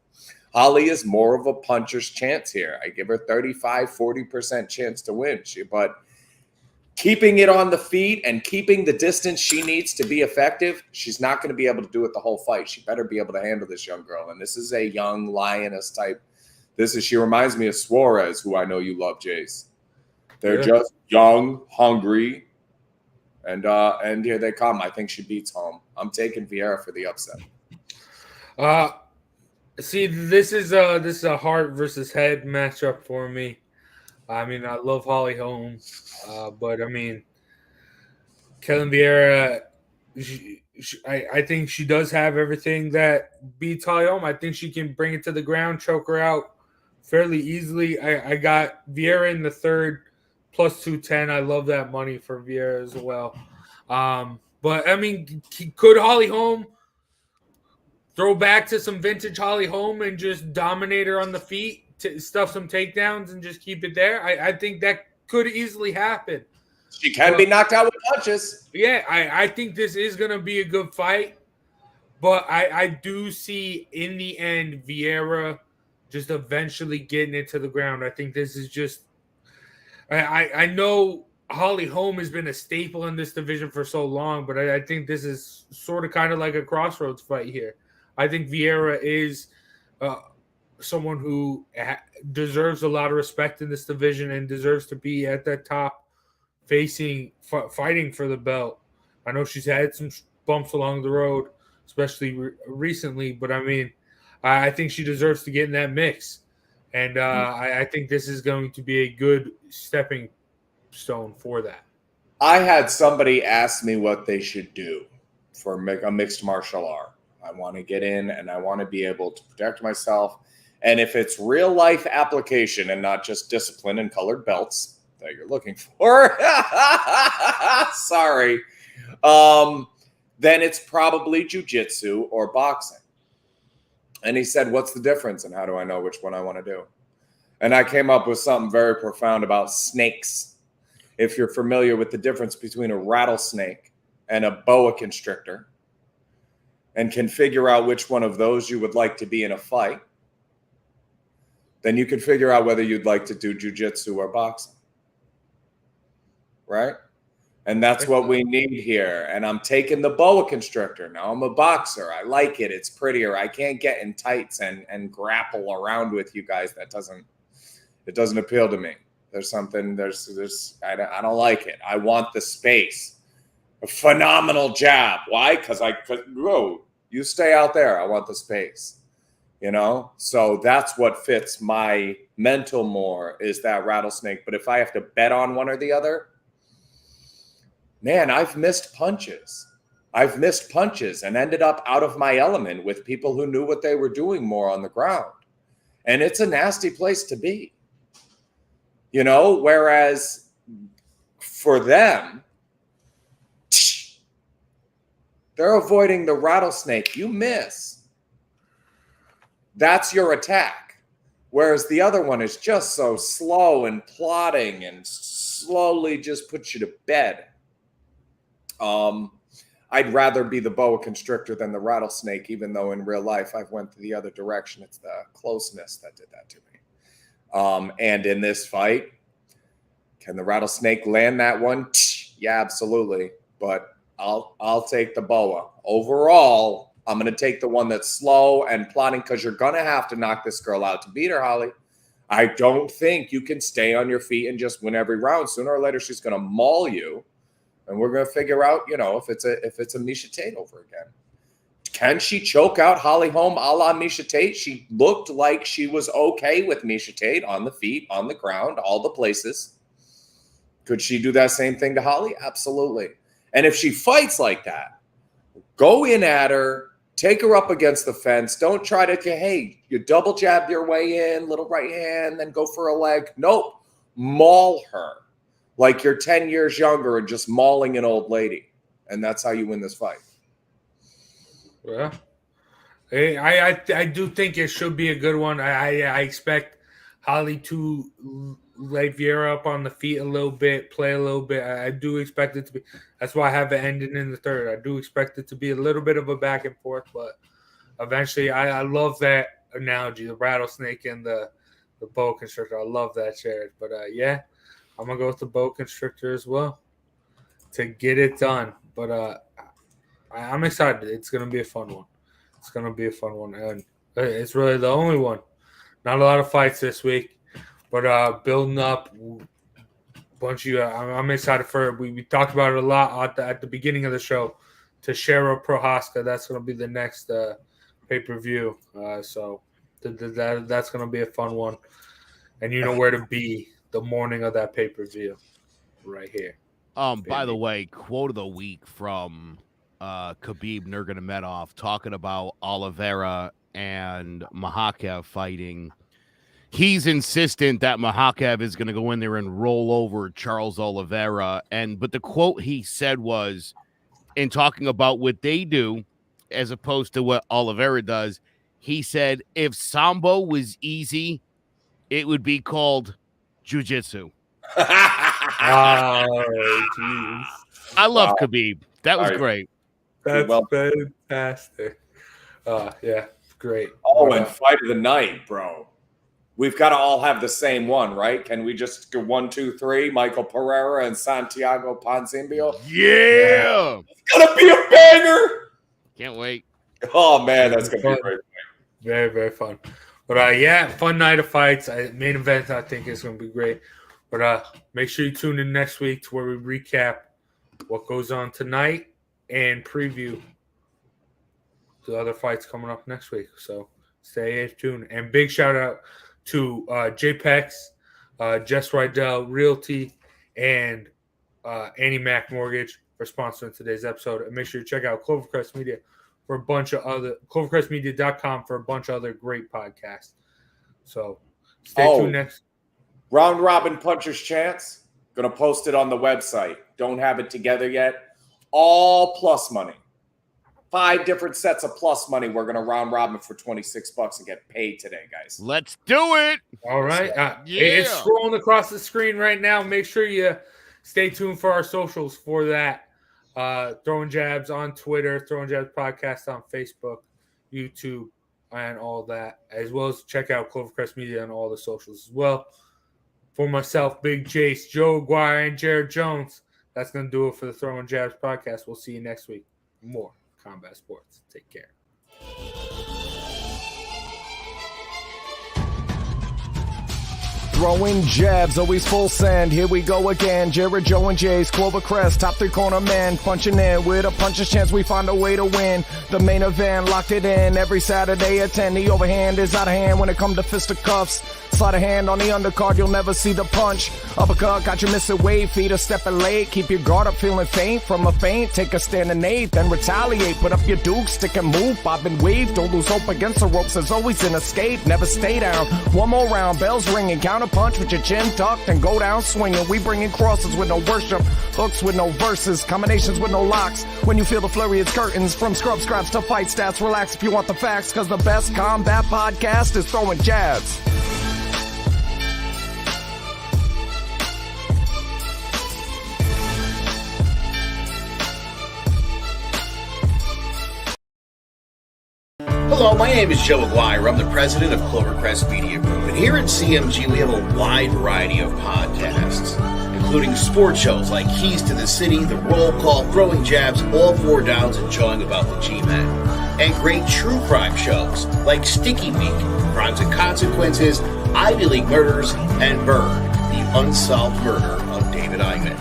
Holly is more of a puncher's chance here. I give her 35-40% chance to win. But keeping it on the feet and keeping the distance she needs to be effective, she's not going to be able to do it the whole fight. She better be able to handle this young girl. And this is a young lioness type. She reminds me of Suarez, who I know you love, Jace. They're just young, hungry, and here they come. I think she beats Holm. I'm taking Vieira for the upset. See, this is a heart versus head matchup for me. I mean, I love Holly Holm, but I mean, Ketlin Vieira, I think she does have everything that beats Holly Holm. I think she can bring it to the ground, choke her out fairly easily. I got Vieira in the third, plus 210. I love that money for Vieira as well. But, I mean, could Holly Holm throw back to some vintage Holly Holm and just dominate her on the feet, stuff some takedowns, and just keep it there? I think that could easily happen. She can be knocked out with punches. Yeah, I think this is going to be a good fight. But I do see, in the end, Vieira just eventually getting it to the ground. I think this is just – I know Holly Holm has been a staple in this division for so long, but I think this is sort of kind of like a crossroads fight here. I think Vieira is someone who deserves a lot of respect in this division and deserves to be at that top, fighting for the belt. I know she's had some bumps along the road, especially recently, but I mean, I think she deserves to get in that mix. And I think this is going to be a good stepping stone for that. I had somebody ask me what they should do for a mixed martial art. I want to get in and I want to be able to protect myself. And if it's real life application and not just discipline and colored belts that you're looking for, sorry, then it's probably jiu-jitsu or boxing. And he said, what's the difference and how do I know which one I want to do? And I came up with something very profound about snakes. If you're familiar with the difference between a rattlesnake and a boa constrictor and can figure out which one of those you would like to be in a fight, then you can figure out whether you'd like to do jiu-jitsu or boxing. Right? And that's what we need here. And I'm taking the boa constrictor. Now I'm a boxer. I like it. It's prettier. I can't get in tights and grapple around with you guys. It doesn't appeal to me. I don't like it. I want the space. A phenomenal jab. Why? Because you stay out there. I want the space. So that's what fits my mental more is that rattlesnake. But if I have to bet on one or the other, man, I've missed punches. I've missed punches and ended up out of my element with people who knew what they were doing more on the ground. And it's a nasty place to be. Whereas for them, they're avoiding the rattlesnake. You miss. That's your attack. Whereas the other one is just so slow and plodding and slowly just puts you to bed. I'd rather be the boa constrictor than the rattlesnake, even though in real life I've went the other direction. It's the closeness that did that to me. And in this fight, can the rattlesnake land that one? Yeah, absolutely. But I'll take the boa. Overall, I'm going to take the one that's slow and plodding because you're going to have to knock this girl out to beat her, Holly. I don't think you can stay on your feet and just win every round. Sooner or later, she's going to maul you. And we're going to figure out, if it's a Miesha Tate over again. Can she choke out Holly Holm a la Miesha Tate? She looked like she was okay with Miesha Tate on the feet, on the ground, all the places. Could she do that same thing to Holly? Absolutely. And if she fights like that, go in at her, take her up against the fence. Don't try to, you double jab your way in, little right hand, then go for a leg. Nope. Maul her. Like you're 10 years younger and just mauling an old lady. And that's how you win this fight. Well, I do think it should be a good one. I expect Holly to lay Vieira up on the feet a little bit, play a little bit. I do expect it to be. That's why I have it ending in the third. I do expect it to be a little bit of a back and forth, but eventually I love that analogy, the rattlesnake and the boa constrictor. I love that, Jared. But, I'm going to go with the boa constrictor as well to get it done. But I'm excited. It's going to be a fun one. It's going to be a fun one. And it's really the only one. Not a lot of fights this week. But building up a bunch of you. I'm excited for it. We talked about it a lot at the beginning of the show. Teixeira Prohaska. That's going to be the next pay-per-view. So that's going to be a fun one. And you know where to be the morning of that pay-per-view right here. By the way, quote of the week from Khabib Nurmagomedov, talking about Oliveira and Makhachev fighting. He's insistent that Makhachev is going to go in there and roll over Charles Oliveira. But the quote he said was, in talking about what they do as opposed to what Oliveira does, he said, if Sambo was easy, it would be called jiu-jitsu. Oh, jeez. I love Khabib. That was great. That's fantastic. Yeah, great. Oh, and fight of the night, bro. We've got to all have the same one, right? Can we just go 1, 2, 3? Michael Pereira and Santiago Ponzinibbio. Yeah, it's gonna be a banger. Can't wait. Oh man, that's gonna be great. Very, very fun. But yeah, fun night of fights. Main event, I think, is gonna be great. But make sure you tune in next week to where we recap what goes on tonight and preview the other fights coming up next week. So stay tuned. And big shout out to JPEX, Jess Rydell Realty, and Annie Mac Mortgage for sponsoring today's episode. And make sure you check out Clovercrest Media for a bunch of other clovercrestmedia.com for a bunch of other great podcasts. So stay tuned next. Round Robin Puncher's Chance. Gonna post it on the website. Don't have it together yet. All plus money. 5 different sets of plus money. We're going to round robin for $26 and get paid today, guys. Let's do it. All right. It's scrolling across the screen right now. Make sure you stay tuned for our socials for that. Throwing Jabs on Twitter, Throwing Jabs Podcast on Facebook, YouTube, and all that, as well as check out Clovercrest Media on all the socials as well. For myself, Big Jace, Joe Aguirre, and Jared Jones, that's going to do it for the Throwing Jabs Podcast. We'll see you next week. More Combat Sports. Take care. Throwing jabs, always full send. Here we go again. Jared, Joe, and Jay's Clovercrest, top 3 corner man, punching in with a puncher's chance. We find a way to win. The main event, locked it in every Saturday at 10. The overhand is out of hand when it comes to fisticuffs. Slide a hand on the undercard, you'll never see the punch. Uppercut, got you missing weight, feet are stepping late. Keep your guard up, feeling faint from a feint. Take a standing 8, then retaliate. Put up your duke, stick and move, bob and weave. Don't lose hope against the ropes, there's always an escape. Never stay down. One more round, bells ringing, counter punch with your chin tucked and go down swinging. We bringing crosses with no worship, hooks with no verses, combinations with no locks. When you feel the flurry, it's curtains. From scrub scraps to fight stats, relax if you want the facts, cause the best combat podcast is Throwing Jabs. Hello, my name is Joe Aguirre. I'm the president of Clovercrest Media Group. And here at CMG, we have a wide variety of podcasts, including sports shows like Keys to the City, The Roll Call, Throwing Jabs, All 4 Downs, and Jawing About the G-Men. And great true crime shows like Sticky Week, Crimes and Consequences, Ivy League Murders, and Bird, the unsolved murder of David Eichmann.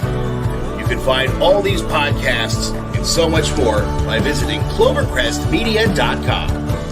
You can find all these podcasts and so much more by visiting clovercrestmedia.com.